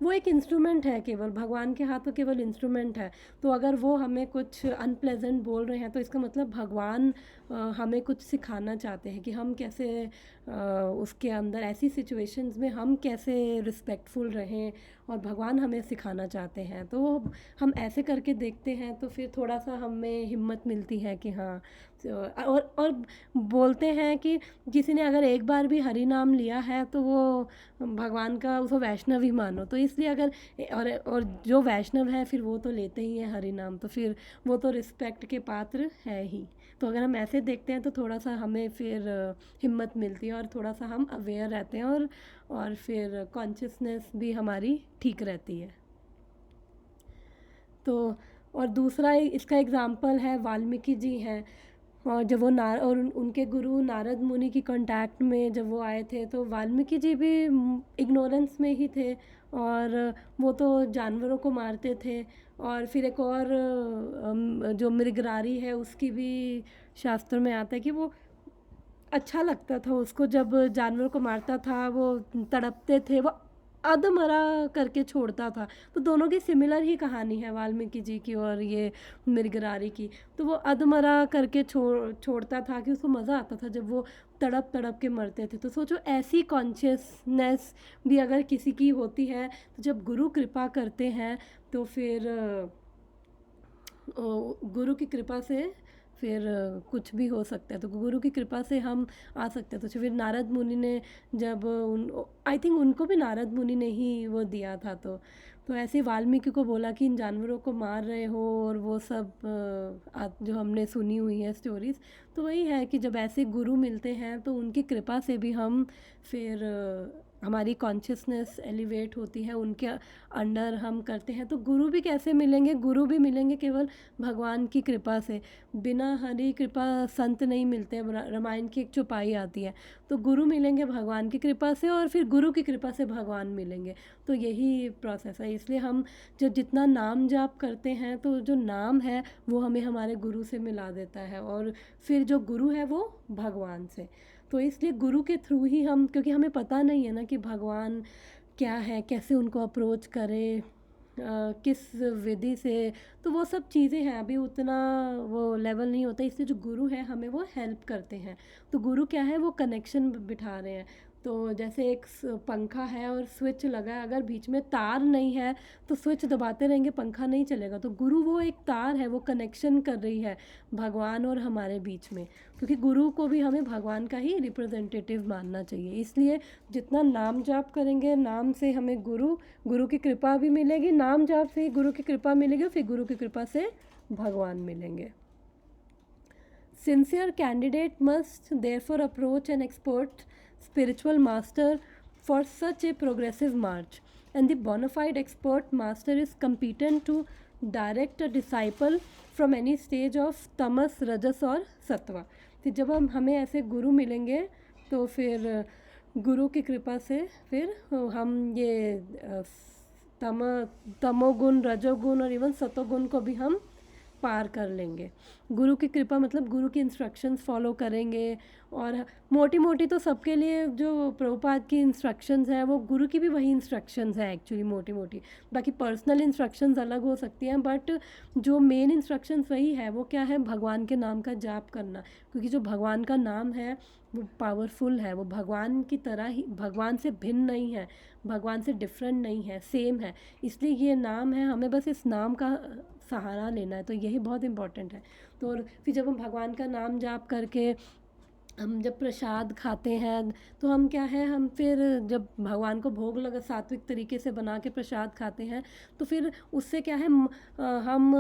वो एक इंस्ट्रूमेंट है, केवल भगवान के हाथ तो केवल इंस्ट्रूमेंट है। तो अगर वो हमें कुछ अनप्लेजेंट बोल रहे हैं तो इसका मतलब भगवान हमें कुछ सिखाना चाहते हैं कि हम कैसे उसके अंदर ऐसी सिचुएशंस में हम कैसे रिस्पेक्टफुल रहें, और भगवान हमें सिखाना चाहते हैं। तो हम ऐसे करके देखते हैं तो फिर थोड़ा सा हमें हिम्मत मिलती है कि हाँ। और बोलते हैं कि किसी ने अगर एक बार भी हरि नाम लिया है तो वो भगवान का, उसको वैष्णव ही मानो। तो इसलिए अगर, और जो वैष्णव है फिर वो तो लेते ही हैं हरि नाम, तो फिर वो तो रिस्पेक्ट के पात्र है ही। तो अगर हम ऐसे देखते हैं तो थोड़ा सा हमें फिर हिम्मत मिलती है, और थोड़ा सा हम अवेयर रहते हैं, और फिर कॉन्शियसनेस भी हमारी ठीक रहती है। तो और दूसरा इसका एग्ज़ाम्पल है वाल्मीकि जी हैं। और जब वो और उनके गुरु नारद मुनि की कांटेक्ट में जब वो आए थे तो वाल्मीकि जी भी इग्नोरेंस में ही थे, और वो तो जानवरों को मारते थे। और फिर एक और जो मृगरारी है उसकी भी शास्त्रों में आता है कि वो अच्छा लगता था उसको, जब जानवरों को मारता था वो तड़पते थे, वो अधमरा करके छोड़ता था। तो दोनों की सिमिलर ही कहानी है, वाल्मीकि जी की और ये मृगरारी की। तो वो अधमरा करके छोड़ता था कि उसको मज़ा आता था जब वो तड़प तड़प के मरते थे। तो सोचो ऐसी कॉन्शियसनेस भी अगर किसी की होती है, तो जब गुरु कृपा करते हैं तो फिर गुरु की कृपा से फिर कुछ भी हो सकता है। तो गुरु की कृपा से हम आ सकते हैं। तो फिर नारद मुनि ने जब आई थिंक उनको भी नारद मुनि ने ही वो दिया था। तो ऐसे वाल्मीकि को बोला कि इन जानवरों को मार रहे हो, और वो सब जो हमने सुनी हुई है स्टोरीज़। तो वही है कि जब ऐसे गुरु मिलते हैं तो उनकी कृपा से भी हम फिर हमारी कॉन्शियसनेस एलिवेट होती है, उनके अंडर हम करते हैं। तो गुरु भी कैसे मिलेंगे? गुरु भी मिलेंगे केवल भगवान की कृपा से। बिना हरि कृपा संत नहीं मिलते। रामायण की एक चौपाई आती है। तो गुरु मिलेंगे भगवान की कृपा से, और फिर गुरु की कृपा से भगवान मिलेंगे। तो यही प्रोसेस है। इसलिए हम जब जितना नाम जाप करते हैं तो जो नाम है वो हमें हमारे गुरु से मिला देता है, और फिर जो गुरु है वो भगवान से। तो इसलिए गुरु के थ्रू ही हम, क्योंकि हमें पता नहीं है ना कि भगवान क्या है, कैसे उनको अप्रोच करें, किस विधि से। तो वो सब चीज़ें हैं, अभी उतना वो लेवल नहीं होता। इसलिए जो गुरु है हमें वो हेल्प करते हैं। तो गुरु क्या है, वो कनेक्शन बिठा रहे हैं। तो जैसे एक पंखा है और स्विच लगा है, अगर बीच में तार नहीं है तो स्विच दबाते रहेंगे, पंखा नहीं चलेगा। तो गुरु वो एक तार है, वो कनेक्शन कर रही है भगवान और हमारे बीच में। क्योंकि गुरु को भी हमें भगवान का ही रिप्रेजेंटेटिव मानना चाहिए। इसलिए जितना नाम जाप करेंगे, नाम से हमें गुरु की कृपा भी मिलेगी, नाम जाप से ही गुरु की कृपा मिलेगी, फिर गुरु की कृपा से भगवान मिलेंगे। Sincere candidate must therefore approach an expert spiritual master for such a progressive march, and the bona fide expert master is competent to direct a disciple from any stage of tamas, rajas और सत्वा। तो जब हमें ऐसे गुरु मिलेंगे तो फिर गुरु की कृपा से फिर हम ये तमोगुण, रजोगुण और इवन सतोगुण को भी हम पार कर लेंगे। गुरु की कृपा मतलब गुरु की इंस्ट्रक्शंस फॉलो करेंगे। और मोटी मोटी तो सबके लिए जो प्रभुपाद की इंस्ट्रक्शंस हैं वो गुरु की भी वही इंस्ट्रक्शंस हैं एक्चुअली, मोटी मोटी। बाकी पर्सनल इंस्ट्रक्शंस अलग हो सकती हैं, बट जो मेन इंस्ट्रक्शंस वही है। वो क्या है, भगवान के नाम का जाप करना। क्योंकि जो भगवान का नाम है वो पावरफुल है, वो भगवान की तरह ही, भगवान से भिन्न नहीं है, भगवान से डिफरेंट नहीं है, सेम है। इसलिए ये नाम है, हमें बस इस नाम का सहारा लेना है। तो यही बहुत इम्पोर्टेंट है। तो और फिर जब हम भगवान का नाम जाप करके हम जब प्रसाद खाते हैं तो हम क्या है, हम फिर जब भगवान को भोग लगा सात्विक तरीके से बना के प्रसाद खाते हैं तो फिर उससे क्या है, हम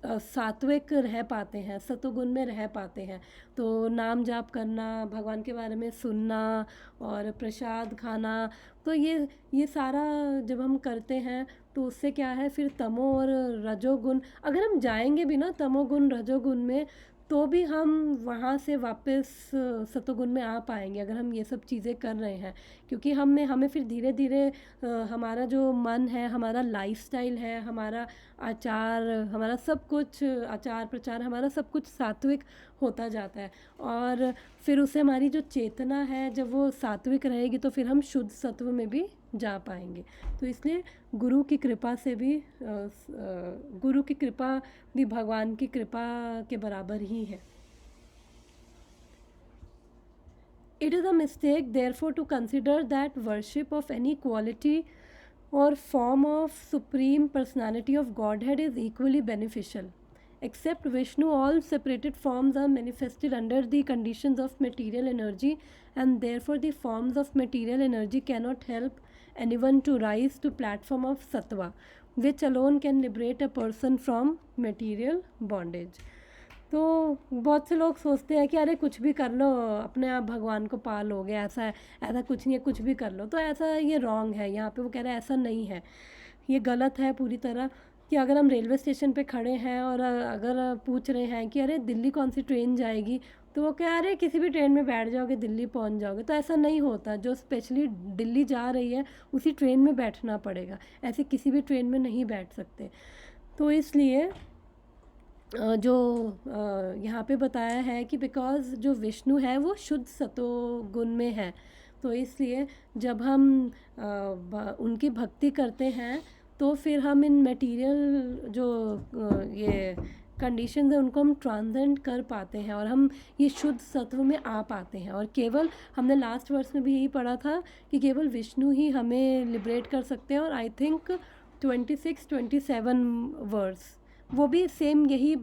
सात्विक रह पाते हैं, सतोगुण में रह पाते हैं। तो नाम जाप करना, भगवान के बारे में सुनना और प्रसाद खाना, तो ये सारा जब हम करते हैं तो उससे क्या है, फिर तमो और रजोगुण, अगर हम जाएंगे भी ना तमोगुण रजोगुण में, तो भी हम वहाँ से वापस सतोगुण में आ पाएंगे अगर हम ये सब चीज़ें कर रहे हैं, क्योंकि हमें फिर धीरे धीरे हमारा जो मन है, हमारा लाइफस्टाइल है, हमारा आचार, हमारा सब कुछ, आचार प्रचार, हमारा सब कुछ सात्विक होता जाता है। और फिर उससे हमारी जो चेतना है जब वो सात्विक रहेगी तो फिर हम शुद्ध सत्व में भी जा पाएंगे। तो इसलिए गुरु की कृपा से भी गुरु की कृपा भी भगवान की कृपा के बराबर ही है। It is a mistake therefore to consider that worship of any quality or form of supreme personality of Godhead is equally beneficial. Except Vishnu, all separated forms are manifested under the conditions of material energy, and therefore the forms of material energy cannot help anyone to rise to platform of sattva, which alone can liberate a person from material bondage. तो बहुत से लोग सोचते हैं कि अरे कुछ भी कर लो, अपने आप भगवान को पा लोगे, ऐसा कुछ नहीं है, कुछ भी कर लो। तो ऐसा ये रॉन्ग है, यहाँ पे वो कह रहे हैं ऐसा नहीं है, ये गलत है पूरी तरह। कि अगर हम रेलवे स्टेशन पे खड़े हैं और अगर पूछ रहे हैं कि अरे दिल्ली कौन सी ट्रेन जाएगी, तो वो कह रहे किसी भी ट्रेन में बैठ जाओगे दिल्ली पहुंच जाओगे। तो ऐसा नहीं होता, जो स्पेशली दिल्ली जा रही है उसी ट्रेन में बैठना पड़ेगा, ऐसे किसी भी ट्रेन में नहीं बैठ सकते। तो इसलिए जो यहाँ पे बताया है कि बिकॉज़ जो विष्णु है वो शुद्ध सतोगुण में है, तो इसलिए जब हम उनकी भक्ति करते हैं तो फिर हम इन मटेरियल जो ये कंडीशंस हैं उनको हम ट्रांसेंड कर पाते हैं और हम ये शुद्ध सत्व में आ पाते हैं। और केवल हमने लास्ट वर्स में भी यही पढ़ा था कि केवल विष्णु ही हमें लिबरेट कर सकते हैं। और आई थिंक 26-27 वर्स वो भी सेम यही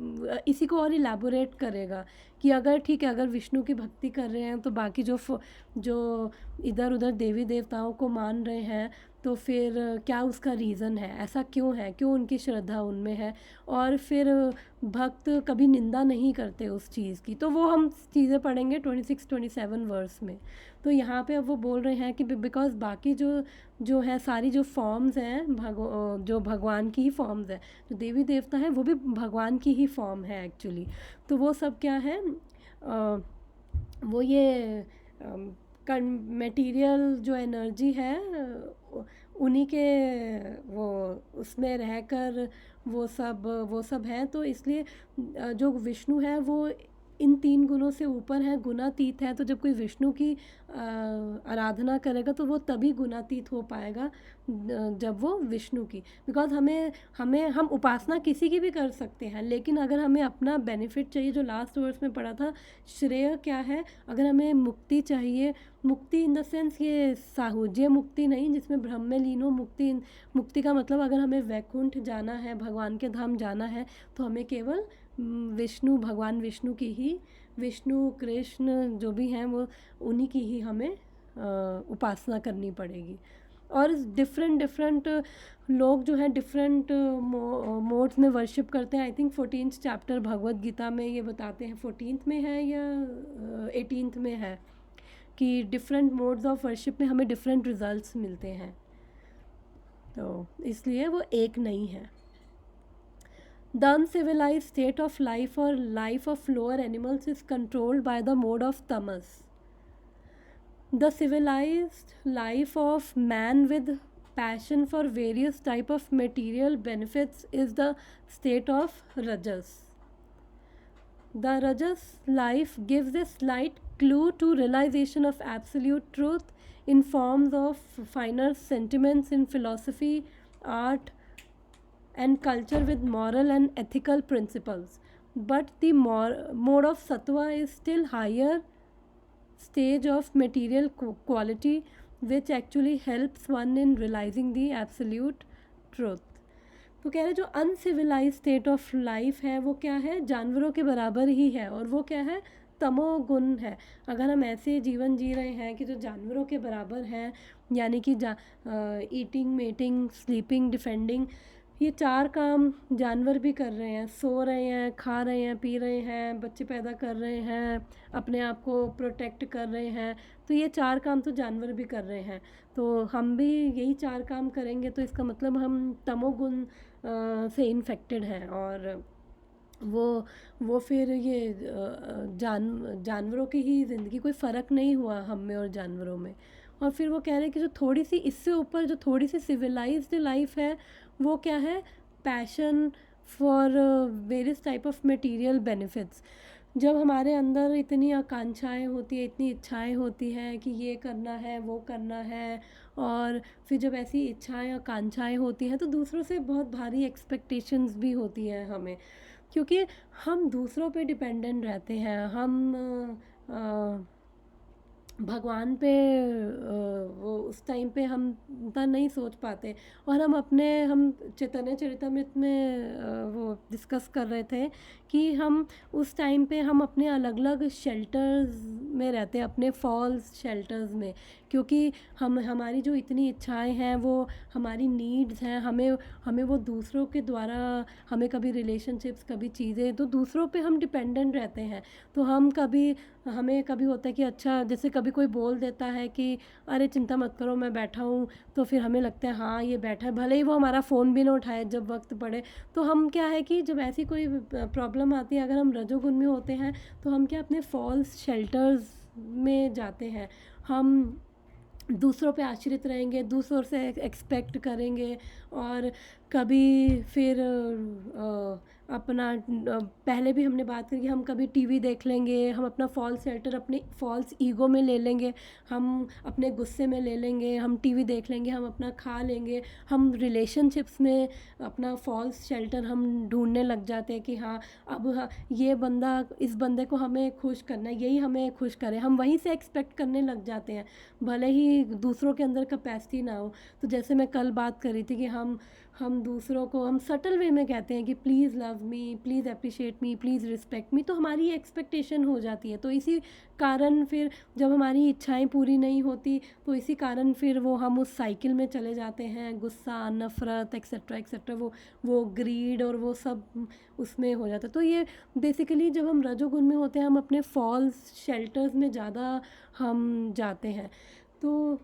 इसी को और इलेबोरेट करेगा कि अगर ठीक है, अगर विष्णु की भक्ति कर रहे हैं तो बाकी जो इधर उधर देवी देवताओं को मान रहे हैं तो फिर क्या उसका रीज़न है, ऐसा क्यों है, क्यों उनकी श्रद्धा उनमें है। और फिर भक्त कभी निंदा नहीं करते उस चीज़ की। तो वो हम चीज़ें पढ़ेंगे 26-27 वर्स में। तो यहाँ पे अब वो बोल रहे हैं कि बिकॉज़ बाकी जो है सारी जो फॉर्म्स हैं जो भगवान की ही फॉर्म्स है, जो देवी देवता हैं वो भी भगवान की ही फॉर्म है एक्चुअली। तो वो सब क्या है, वो ये मटेरियल जो एनर्जी है उन्हीं के वो उसमें रहकर वो सब है। तो इसलिए जो विष्णु है वो इन 3 गुणों से ऊपर है, गुणातीत है। तो जब कोई विष्णु की आराधना करेगा तो वो तभी गुणातीत हो पाएगा जब वो विष्णु की। बिकॉज़ हम उपासना किसी की भी कर सकते हैं, लेकिन अगर हमें अपना बेनिफिट चाहिए, जो लास्ट वर्स में पढ़ा था, श्रेय क्या है, अगर हमें मुक्ति चाहिए, मुक्ति इन द सेंस ये साहुज्य मुक्ति नहीं जिसमें ब्रह्म में लीन हो, मुक्ति का मतलब अगर हमें वैकुंठ जाना है, भगवान के धाम जाना है, तो हमें केवल भगवान विष्णु की ही, विष्णु कृष्ण जो भी हैं वो उन्हीं की ही हमें उपासना करनी पड़ेगी। और डिफरेंट लोग जो है डिफरेंट मोड्स में वर्शिप करते हैं। I think 14th chapter Bhagavad Gita में ये बताते हैं, 14th में है या 18th में है, कि डिफरेंट मोड्स ऑफ वर्शिप में हमें डिफरेंट रिजल्ट्स मिलते हैं। तो इसलिए वो एक नहीं है। The uncivilized state of life or life of lower animals is controlled by the mode of tamas. The civilized life of man with passion for various type of material benefits is the state of rajas. The rajas life gives a slight clue to realization of absolute truth in forms of finer sentiments in philosophy, art, and culture with moral and ethical principles. But the mode of sattva is still higher stage of material quality, which actually helps one in realizing the absolute truth. तो कह रहे जो uncivilised state of life है वो क्या है, जानवरों के बराबर ही है, और वो क्या है, तमोगुण है। अगर हम ऐसे जीवन जी रहे हैं कि जो जानवरों के बराबर है, यानी कि ईटिंग, मेटिंग, स्लीपिंग, डिफेंडिंग, ये 4 काम जानवर भी कर रहे हैं, सो रहे हैं, खा रहे हैं, पी रहे हैं, बच्चे पैदा कर रहे हैं, अपने आप को प्रोटेक्ट कर रहे हैं। तो ये 4 काम तो जानवर भी कर रहे हैं, तो हम भी यही 4 काम करेंगे। तो इसका मतलब हम तमोगुण से इन्फेक्टेड हैं। और वो फिर ये जानवरों की ही ज़िंदगी, कोई फ़र्क नहीं हुआ हम में और जानवरों में। और फिर वो कह रहे हैं कि जो थोड़ी सी इससे ऊपर जो थोड़ी सी सिविलाइज्ड लाइफ है, वो क्या है, passion for various type of material benefits. जब हमारे अंदर इतनी आकांक्षाएं होती है, इतनी इच्छाएं होती हैं कि ये करना है, वो करना है, और फिर जब ऐसी इच्छाएं आकांक्षाएं होती हैं तो दूसरों से बहुत भारी एक्सपेक्टेशंस भी होती हैं हमें, क्योंकि हम दूसरों पे डिपेंडेंट रहते हैं। हम भगवान पे वो उस टाइम पे हम उतना नहीं सोच पाते। और हम चैतन्य चरितमृत में वो डिस्कस कर रहे थे कि हम उस टाइम पे हम अपने अलग अलग शेल्टर्स में रहते हैं, अपने फॉल्स शेल्टर्स में, क्योंकि हमारी जो इतनी इच्छाएं हैं, वो हमारी नीड्स हैं, हमें वो दूसरों के द्वारा, हमें कभी रिलेशनशिप्स, कभी चीज़ें, तो दूसरों पे हम डिपेंडेंट रहते हैं। तो हमें कभी होता है कि अच्छा, जैसे कभी कोई बोल देता है कि अरे चिंता मत करो मैं बैठा हूँ, तो फिर हमें लगता है हाँ ये बैठा है, भले ही वो हमारा फ़ोन भी ना उठाए जब वक्त पड़े। तो हम क्या है कि जब ऐसी कोई प्रॉब्लम आती है, अगर हम रजोगुण में होते हैं, तो हम क्या अपने फॉल्स शेल्टर्स में जाते हैं। हम दूसरों पे आश्रित रहेंगे, दूसरों से एक्सपेक्ट करेंगे, और कभी फिर अपना पहले भी हमने बात करी कि हम कभी टीवी देख लेंगे, हम अपना फॉल्स शेल्टर अपने फॉल्स ईगो में ले लेंगे, हम अपने गुस्से में ले लेंगे, हम टीवी देख लेंगे, हम अपना खा लेंगे, हम रिलेशनशिप्स में अपना फॉल्स शेल्टर हम ढूंढने लग जाते हैं कि हाँ अब ये बंदा, इस बंदे को हमें खुश करना है, यही हमें खुश करे, हम वहीं से एक्सपेक्ट करने लग जाते हैं, भले ही दूसरों के अंदर कैपेसिटी ना हो। तो जैसे मैं कल बात कर रही थी कि हम दूसरों को हम सटल वे में कहते हैं कि please love me, please appreciate me, please respect मी, तो हमारी एक्सपेक्टेशन हो जाती है। तो इसी कारण फिर जब हमारी इच्छाएं पूरी नहीं होती, तो इसी कारण फिर वो हम उस साइकिल में चले जाते हैं, गुस्सा, नफ़रत, एक्सेट्रा एक्सेट्रा, वो ग्रीड और वो सब उसमें हो जाता है। तो ये बेसिकली जब हम रजोगुण में होते हैं, हम अपने फॉल्स शेल्टर्स में ज़्यादा हम जाते हैं। तो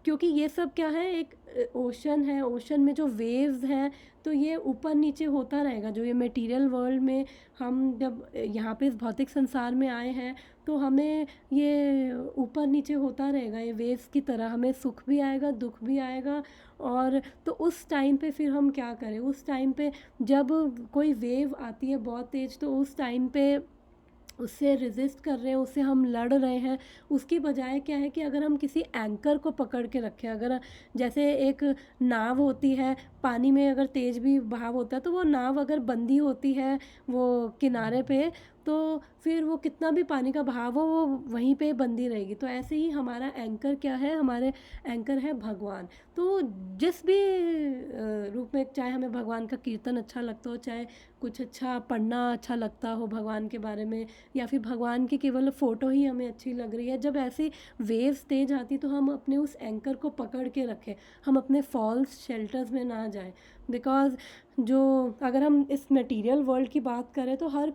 क्योंकि ये सब क्या है, एक ओशन है, ओशन में जो वेव्स हैं, तो ये ऊपर नीचे होता रहेगा। जो ये मटेरियल वर्ल्ड में हम जब यहाँ पे इस भौतिक संसार में आए हैं, तो हमें ये ऊपर नीचे होता रहेगा, ये वेव्स की तरह, हमें सुख भी आएगा, दुख भी आएगा। और तो उस टाइम पे फिर हम क्या करें, उस टाइम पे जब कोई वेव आती है बहुत तेज, तो उस टाइम पे उससे रेजिस्ट कर रहे हैं, उससे हम लड़ रहे हैं, उसकी बजाय क्या है कि अगर हम किसी एंकर को पकड़ के रखें, अगर जैसे एक नाव होती है, पानी में अगर तेज़ भी बहाव होता है, तो वो नाव अगर बंधी होती है वो किनारे पे, तो फिर वो कितना भी पानी का बहाव हो, वो वहीं पे बंधी रहेगी। तो ऐसे ही हमारा एंकर क्या है, हमारे एंकर है भगवान। तो जिस भी रूप में, चाहे हमें भगवान का कीर्तन अच्छा लगता हो, चाहे कुछ अच्छा पढ़ना अच्छा लगता हो भगवान के बारे में, या फिर भगवान की केवल फ़ोटो ही हमें अच्छी लग रही है, जब ऐसी वेव्स तेज आती, तो हम अपने उस एंकर को पकड़ के रखें, हम अपने फॉल्स शेल्टर्स में ना जाएं। बिकॉज़ अगर हम इस मटेरियल वर्ल्ड की बात करें, तो हर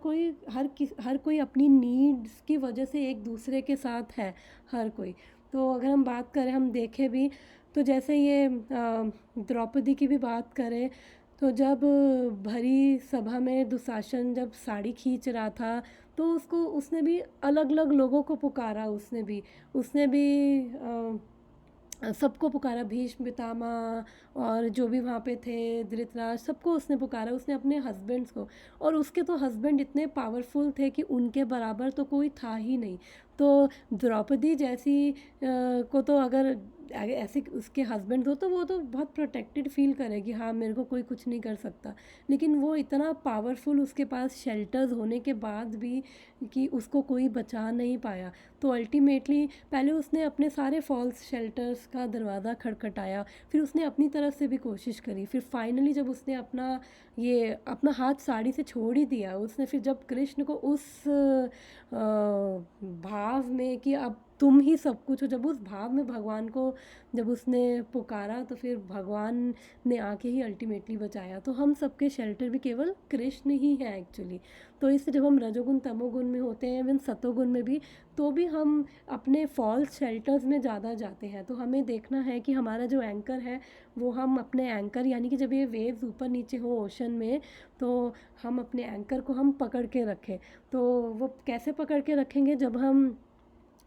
कोई अपनी नीड्स की वजह से एक दूसरे के साथ है, हर कोई। तो अगर हम बात करें, हम देखें भी, तो जैसे ये द्रौपदी की भी बात करें, तो जब भरी सभा में दुशासन जब साड़ी खींच रहा था, तो उसने भी अलग अलग लोगों को पुकारा, उसने भी सबको पुकारा, भीष्म पितामह और जो भी वहाँ पे थे, धृतराष्ट्र, सबको उसने पुकारा, उसने अपने हस्बैंड्स को, और उसके तो हस्बैंड इतने पावरफुल थे कि उनके बराबर तो कोई था ही नहीं। तो द्रौपदी जैसी को तो अगर ऐसे उसके हस्बैंड हो, तो वो तो बहुत प्रोटेक्टेड फील करेगी, हाँ मेरे को कोई कुछ नहीं कर सकता। लेकिन वो इतना पावरफुल, उसके पास शेल्टर्स होने के बाद भी, कि उसको कोई बचा नहीं पाया। तो अल्टीमेटली पहले उसने अपने सारे फॉल्स शेल्टर्स का दरवाज़ा खटखटाया, फिर उसने अपनी तरफ से भी कोशिश करी, फिर फाइनली जब उसने अपना हाथ साड़ी से छोड़ ही दिया, उसने फिर जब कृष्ण को उस भाव में कि अब तुम ही सब कुछ हो। जब उस भाव में भगवान को जब उसने पुकारा तो फिर भगवान ने आके ही अल्टीमेटली बचाया। तो हम सबके शेल्टर भी केवल कृष्ण ही है एक्चुअली। तो इससे जब हम रजोगुण तमोगुण में होते हैं, इवन सतोगुण में भी, तो भी हम अपने फॉल्स शेल्टर्स में ज़्यादा जाते हैं। तो हमें देखना है कि हमारा जो एंकर है वो हम अपने एंकर, यानी कि जब ये वेव्स ऊपर नीचे हो ओशन में, तो हम अपने एंकर को हम पकड़ के रखें। तो वो कैसे पकड़ के रखेंगे? जब हम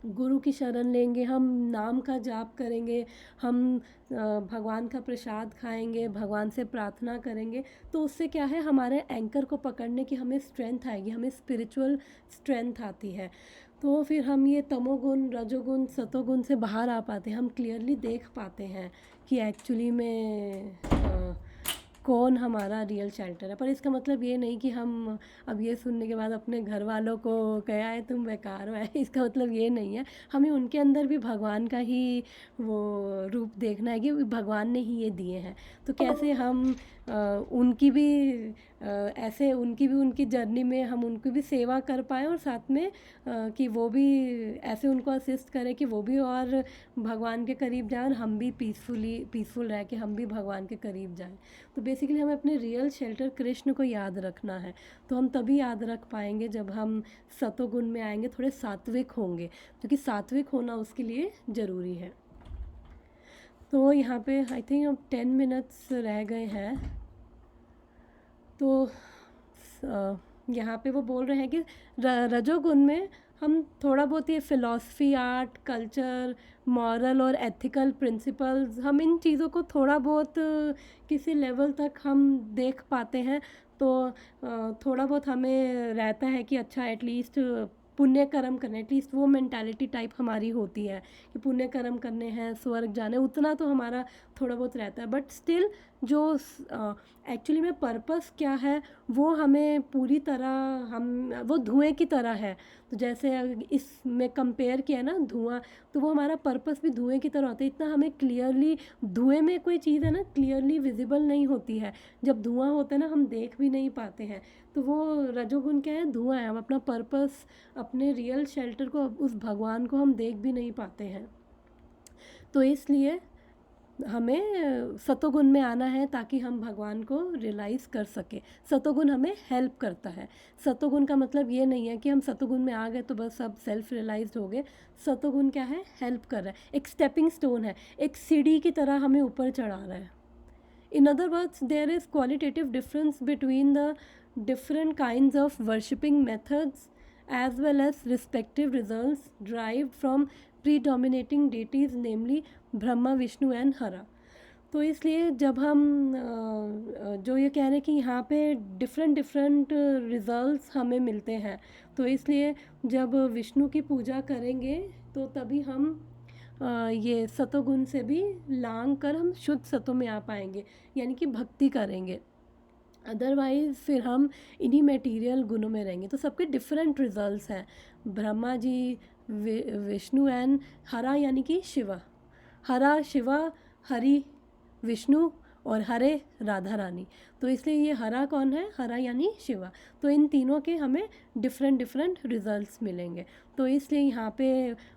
गुरु की शरण लेंगे, हम नाम का जाप करेंगे, हम भगवान का प्रसाद खाएंगे, भगवान से प्रार्थना करेंगे, तो उससे क्या है, हमारे एंकर को पकड़ने की हमें स्ट्रेंथ आएगी, हमें स्पिरिचुअल स्ट्रेंथ आती है। तो फिर हम ये तमोगुण, रजोगुण, सतोगुण से बाहर आ पाते हैं। हम क्लियरली देख पाते हैं कि एक्चुअली में कौन हमारा रियल शेल्टर है। पर इसका मतलब ये नहीं कि हम अब ये सुनने के बाद अपने घर वालों को कहा है तुम बेकार हो, इसका मतलब ये नहीं है। हमें उनके अंदर भी भगवान का ही वो रूप देखना है कि भगवान ने ही ये दिए हैं। तो कैसे हम उनकी भी ऐसे उनकी भी उनकी जर्नी में हम उनकी भी सेवा कर पाएँ, और साथ में कि वो भी ऐसे उनको असिस्ट करें कि वो भी और भगवान के करीब जाएं, और हम भी पीसफुल रह के हम भी भगवान के करीब जाएं। तो बेसिकली हमें अपने रियल शेल्टर कृष्ण को याद रखना है। तो हम तभी याद रख पाएंगे जब हम सतोगुण में आएंगे, थोड़े सात्विक होंगे, क्योंकि सात्विक होना उसके लिए ज़रूरी है। तो यहाँ पे आई थिंक अब 10 मिनट्स रह गए हैं। तो यहाँ पे वो बोल रहे हैं कि रजोगुण में हम थोड़ा बहुत ये फ़िलॉसफी, आर्ट, कल्चर, मॉरल और एथिकल प्रिंसिपल्स, हम इन चीज़ों को थोड़ा बहुत किसी लेवल तक हम देख पाते हैं। तो थोड़ा बहुत हमें रहता है कि अच्छा एटलीस्ट पुण्य कर्म करने, एटलीस्ट वो मेंटालिटी टाइप हमारी होती है कि पुण्य कर्म करने हैं, स्वर्ग जाने, उतना तो हमारा थोड़ा बहुत रहता है। बट स्टिल जो एक्चुअली में पर्पस क्या है वो हमें पूरी तरह, हम वो धुएं की तरह है। तो जैसे इसमें कंपेयर किया ना धुआं, तो वो हमारा पर्पस भी धुएं की तरह होता है। इतना हमें क्लियरली, धुएं में कोई चीज़ है ना क्लियरली विजिबल नहीं होती है। जब धुआं होता है ना हम देख भी नहीं पाते हैं। तो वो रजोगुण क्या है, धुआं है। हम अपना पर्पस, अपने रियल शेल्टर को, उस भगवान को हम देख भी नहीं पाते हैं। तो इसलिए हमें सतोगुण में आना है ताकि हम भगवान को रियलाइज़ कर सके। सतोगुण हमें हेल्प करता है। सतोगुण का मतलब ये नहीं है कि हम सतोगुण में आ गए तो बस सब सेल्फ रियलाइज्ड हो गए। सतोगुण क्या है, हेल्प कर रहा है, एक स्टेपिंग स्टोन है, एक सीढ़ी की तरह हमें ऊपर चढ़ा रहा है। In other words, there is qualitative difference between the different kinds of worshipping methods as well as respective results derived from predominating deities, namely Brahma, Vishnu and हरा। तो इसलिए जब हम जो ये कह रहे हैं कि यहाँ पे डिफरेंट रिजल्ट्स हमें मिलते हैं, तो इसलिए जब विष्णु की पूजा करेंगे तो तभी हम ये सतोगुण से भी लांग कर हम शुद्ध सतों में आ पाएंगे, यानी कि भक्ति करेंगे। अदरवाइज़ फिर हम इन्हीं मटेरियल गुणों में रहेंगे। तो सबके डिफरेंट रिजल्ट्स हैं। ब्रह्मा जी, विष्णु एंड हरा यानी कि शिवा। हरा शिवा, हरि विष्णु और हरे राधा रानी। तो इसलिए ये हरा कौन है, हरा यानी शिवा। तो इन तीनों के हमें डिफरेंट रिजल्ट्स मिलेंगे। तो इसलिए यहाँ पे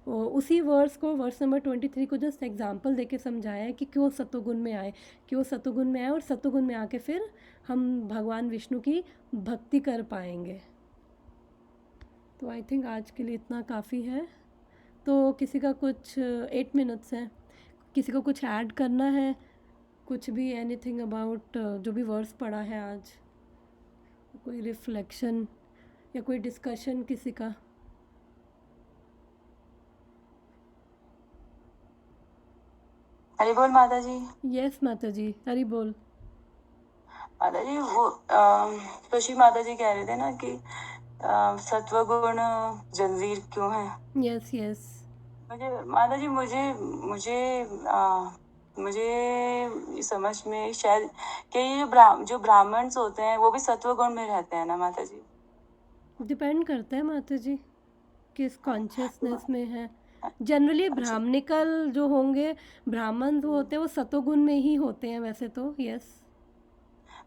उसी वर्स नंबर 23 को जस्ट एग्जांपल देके समझाया है कि क्यों सतोगुण में आए, और सतोगुण में आके फिर हम भगवान विष्णु की भक्ति कर पाएंगे। तो आई थिंक आज के लिए इतना काफ़ी है। तो किसी का कुछ 8 मिनट्स हैं, किसी को कुछ ऐड करना है, कुछ भी, एनीथिंग अबाउट जो भी वर्स पढ़ा है आज, कोई रिफ्लेक्शन या कोई डिस्कशन किसी का? हरी बोल माता जी। यस माता जी, हरी बोल। माता जी वो सुशी माता जी कह रहे थे ना कि सत्वगुण जंजीर क्यों है। Yes yes. मुझे माता जी मुझे समझ में शायद कि ये जो ब्राह्मण्स होते हैं वो भी सत्वगुण में रहते हैं ना माता जी? डिपेंड करता है माता जी किस कॉन्शियसनेस में है। जनरली ब्राह्मणिकल जो होंगे, ब्राह्मण जो होते हैं वो सतोगुण में ही होते हैं वैसे तो। यस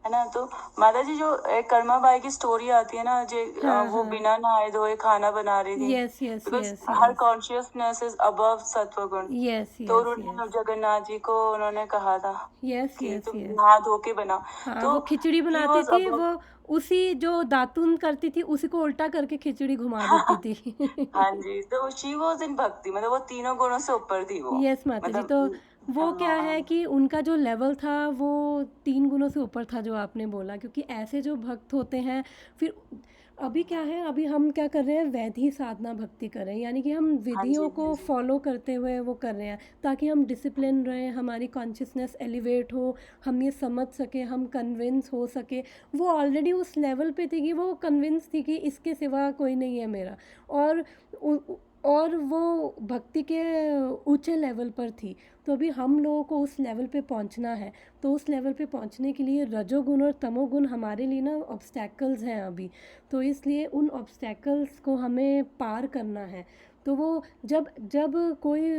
है ना। तो माता जी जो एक कर्मा बाई की स्टोरी आती है ना, जो हाँ वो हाँ, बिना नहाए धोए खाना बना रही थी, yes yes because yes her yes consciousness is above सत्वगुण। यस तो यस उन्होंने यस जगन्नाथ जी को उन्होंने कहा था यस कि यस तुम यस। नहा धो के बनाओ। हाँ, तो वो खिचड़ी ही बनाती वॉज थी, अबव। वो उसी जो दातून करती थी उसी को उल्टा करके खिचड़ी घुमा देती हाँ थी। जी, तो शी वॉज इन भक्ति, मतलब वो तीनों गुणों से ऊपर थी वो। यस माता जी, तो मतलब वो क्या है हाँ कि उनका जो लेवल था वो 3 गुणों से ऊपर था जो आपने बोला, क्योंकि ऐसे जो भक्त होते हैं फिर अभी क्या है, अभी हम क्या कर रहे हैं, वैधि साधना भक्ति कर रहे हैं, यानी कि हम हाँ जी विधियों हाँ को जी फॉलो करते हुए वो कर रहे हैं ताकि हम डिसिप्लिन रहें, हमारी कॉन्शियसनेस एलिवेट हो, हम ये समझ सके, हम कन्विंस हो सके। वो ऑलरेडी उस लेवल पे थी कि वो कन्विंस थी कि इसके सिवा कोई नहीं है मेरा, और और वो भक्ति के ऊंचे लेवल पर थी। तो अभी हम लोगों को उस लेवल पे पहुंचना है, तो उस लेवल पे पहुंचने के लिए रजोगुण और तमोगुण हमारे लिए ना ऑब्स्टैकल्स हैं अभी। तो इसलिए उन ऑब्स्टैकल्स को हमें पार करना है। तो वो जब जब कोई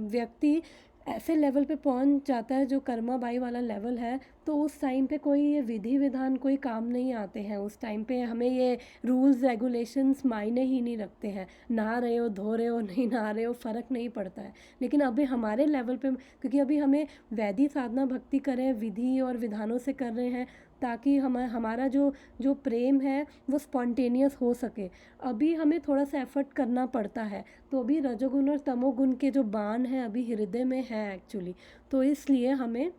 व्यक्ति ऐसे लेवल पे पहुंच जाता है जो कर्मा बाई वाला लेवल है, तो उस टाइम पे कोई ये विधि विधान कोई काम नहीं आते हैं। उस टाइम पे हमें ये रूल्स रेगुलेशंस मायने ही नहीं रखते हैं, नहा रहे हो धो रहे हो नहीं नहा रहे हो फ़र्क नहीं पड़ता है। लेकिन अभी हमारे लेवल पे, क्योंकि अभी हमें वैदिक साधना भक्ति करें, विधि और विधानों से कर रहे हैं ताकि हमारा जो जो प्रेम है वो स्पॉन्टेनियस हो सके। अभी हमें थोड़ा सा एफर्ट करना पड़ता है। तो अभी रजोगुण और तमोगुण के जो बाण हैं अभी हृदय में है एक्चुअली। तो इसलिए हमें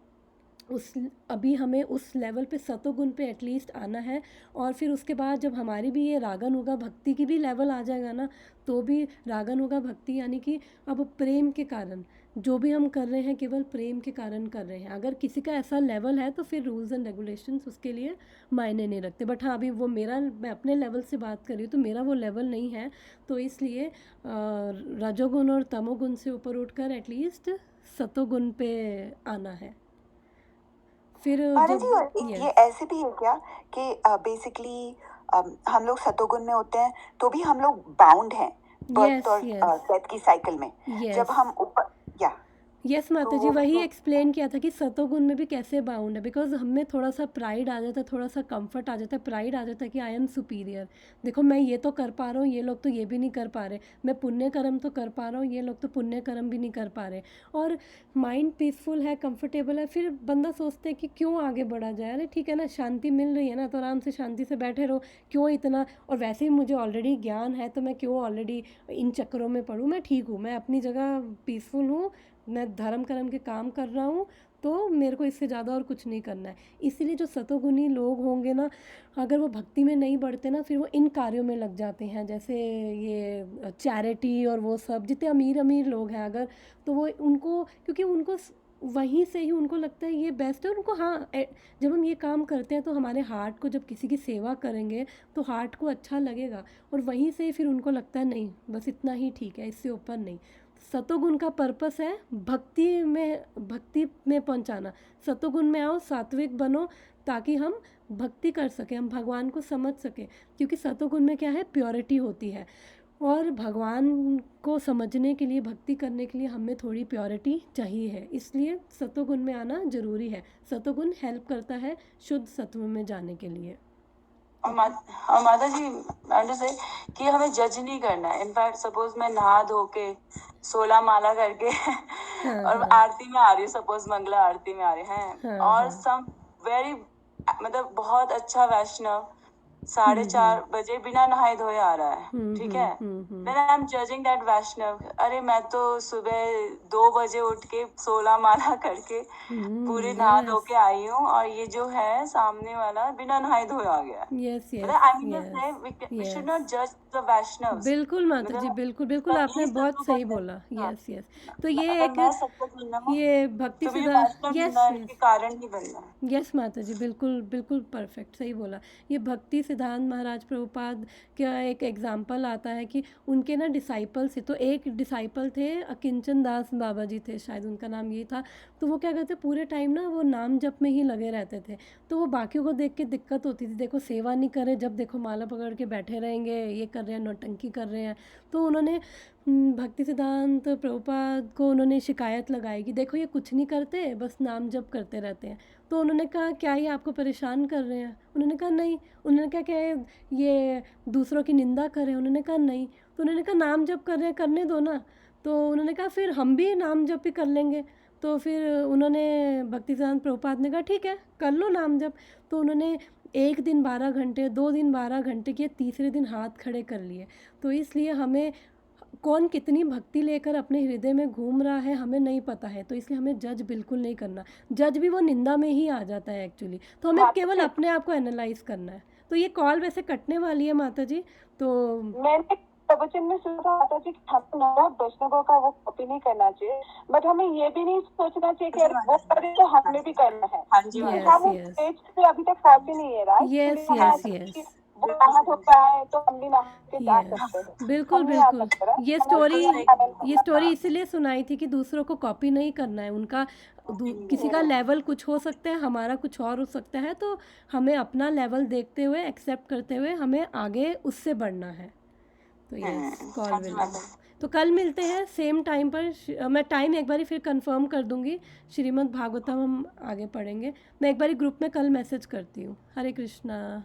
उस लेवल पे सतोगुण पे एटलीस्ट आना है। और फिर उसके बाद जब हमारी भी ये रागानुगा भक्ति की भी लेवल आ जाएगा ना, तो भी रागानुगा भक्ति यानी कि अब प्रेम के कारण जो भी हम कर रहे हैं केवल प्रेम के कारण कर रहे हैं। अगर किसी का ऐसा लेवल है तो फिर रूल्स एंड रेगुलेशंस उसके लिए मायने नहीं रखते। बट हाँ, अभी वो मैं अपने लेवल से बात कर रही हूँ तो मेरा वो लेवल नहीं है। तो इसलिए रजोगुण और तमोगुण से ऊपर उठकर एटलीस्ट सतोगुण पे आना है। फिर माना जब जी, और ये यस ऐसे भी है क्या कि बेसिकली हम लोग सतोगुण में होते हैं तो भी हम लोग बाउंड हैं बर्थ यस और यस डेथ की साइकिल में। यस जब हम ऊपर या यस तो माता जी, वही एक्सप्लेन किया था कि सतोगुण में भी कैसे बाउंड है। बिकॉज हमें थोड़ा सा प्राइड आ जाता है, थोड़ा सा कंफर्ट आ जाता है, प्राइड आ जाता है कि आई एम सुपीरियर। देखो मैं ये तो कर पा रहा हूँ, ये लोग तो ये भी नहीं कर पा रहे। मैं पुण्य कर्म तो कर पा रहा हूँ, ये लोग तो पुण्य कर्म भी नहीं कर पा रहे। और माइंड पीसफुल है, कंफर्टेबल है, फिर बंदा सोचते है कि क्यों आगे बढ़ा जाए। अरे ठीक है ना, शांति मिल रही है ना, तो आराम से शांति से बैठे रहो, क्यों इतना। और वैसे ही मुझे ऑलरेडी ज्ञान है तो मैं क्यों ऑलरेडी इन चक्करों में पढ़ूँ। मैं ठीक हूँ, मैं अपनी जगह पीसफुल हूँ, मैं धर्म कर्म के काम कर रहा हूँ, तो मेरे को इससे ज़्यादा और कुछ नहीं करना है। इसीलिए जो सतोगुणी लोग होंगे ना, अगर वो भक्ति में नहीं बढ़ते ना, फिर वो इन कार्यों में लग जाते हैं, जैसे ये चैरिटी और वो सब। जितने अमीर अमीर लोग हैं अगर, तो वो उनको, क्योंकि उनको वहीं से ही उनको लगता है ये बेस्ट है उनको। हाँ, जब हम ये काम करते हैं तो हमारे हार्ट को, जब किसी की सेवा करेंगे तो हार्ट को अच्छा लगेगा, और वहीं से ही फिर उनको लगता है नहीं बस इतना ही ठीक है, इससे ऊपर नहीं। सतोगुण का पर्पस है भक्ति में पहुंचाना। सतोगुण में आओ, सात्विक बनो, ताकि हम भक्ति कर सकें, हम भगवान को समझ सकें। क्योंकि सतोगुण में क्या है, प्योरिटी होती है, और भगवान को समझने के लिए, भक्ति करने के लिए हमें थोड़ी प्योरिटी चाहिए है। इसलिए सतोगुण में आना ज़रूरी है। सतोगुण हेल्प करता है शुद्ध सत्व में जाने के लिए। और माता जी से कि हमें जज नहीं करना है। इनफैक्ट सपोज मैं नहा धो के 16 माला करके हाँ और हाँ आरती में आ रही हूँ, सपोज मंगला आरती में आ रहे हैं, हाँ और हाँ सम वेरी, मतलब बहुत अच्छा वैष्णव 4:30 बजे बिना नहाए धोए आ रहा है, ठीक है, then I am judging that Vaishnav. अरे मैं तो सुबह 2 बजे उठ के 16 माला करके पूरे नहा धो यस के आई हूँ, और ये जो है सामने वाला बिना नहाए धोए आ गया। यस मतलब I mean yes we should yes not जज द वैष्णव्स। बिल्कुल माता जी, मतलब बिल्कुल बिल्कुल, आपने सभी बहुत सही सत्वगुण बोला। है। हाँ, यस यस तो ये अगर एक, मैं सत्वगुण हूँ ये भक्ति तो मुझे सिद्धा, वैष्णव यस बनने यस के कारण ही बनना है। यस माता जी, बिल्कुल बिल्कुल परफेक्ट सही बोला। ये भक्ति सिद्धांत महाराज प्रभुपाद का एक एग्जाम्पल आता है कि उनके ना डिसाइपल्स थे। तो एक डिसाइपल थे, अकिंचन दास बाबा जी थे शायद उनका नाम ये था। तो वो क्या करते, पूरे टाइम ना वो नाम जप में ही लगे रहते थे। तो वो बाकियों को देख के दिक्कत होती थी, देखो सेवा नहीं करे, जब देखो माला पकड़ के बैठे रहेंगे, ये कर रहे हैं, नौटंकी कर रहे हैं। तो उन्होंने भक्ति सिद्धांत प्रभुपाद को उन्होंने शिकायत लगाई कि देखो ये कुछ नहीं करते, बस नाम जप करते रहते हैं। तो उन्होंने कहा क्या ये आपको परेशान कर रहे हैं? उन्होंने कहा नहीं। उन्होंने कहा क्या ये दूसरों की निंदा कर रहे हैं? उन्होंने कहा नहीं। तो उन्होंने कहा नाम जप कर रहे हैं, करने दो ना। तो उन्होंने कहा फिर हम भी नाम जप ही कर लेंगे। तो फिर उन्होंने भक्ति सिद्धांत प्रभुपाद ने कहा ठीक है कर लो नाम जप। तो उन्होंने एक दिन 12 घंटे, 2 दिन 12 घंटे किए, तीसरे दिन हाथ खड़े कर लिए। तो इसलिए हमें कौन कितनी भक्ति लेकर अपने हृदय में घूम रहा है हमें नहीं पता है, तो इसलिए हमें जज बिल्कुल नहीं करना। जज भी वो निंदा में ही आ जाता है एक्चुअली। तो हमें केवल अपने आप को एनालाइज करना है। तो ये कॉल वैसे कटने वाली है माता जी, तो मैंने प्रवचन में सुना था माता जी कि हमें नौ वैष्णवों का वो कॉपी नहीं करना चाहिए, बट हमें ये भी नहीं सोचना चाहिए कि अरे वो करे तो हमें भी करना है। हाँ जी, Yes, हम yes. स्टेज पे अभी तक पहुंचे नहीं है, राइट? यस यस यस वो नहा धोता है तो हम भी नहा के जा सकते हैं। बिल्कुल हम नहीं आ बिल्कुल। सकते, right? ये हमें स्टोरी इसलिए सुनाई थी कि दूसरों को कॉपी नहीं करना है। उनका किसी का लेवल कुछ हो सकता है, हमारा कुछ और हो सकता है। तो हमें अपना लेवल देखते हुए, एक्सेप्ट करते हुए हमें आगे उससे बढ़ना है। तो यस कॉल हाँ जी, विल। मैडम। तो कल मिलते हैं सेम टाइम पर। मैं टाइम एक बारी फिर कंफर्म कर दूंगी। श्रीमद् भागवतम हम आगे पढ़ेंगे। मैं एक बारी ग्रुप में कल मैसेज करती हूँ। हरे कृष्णा।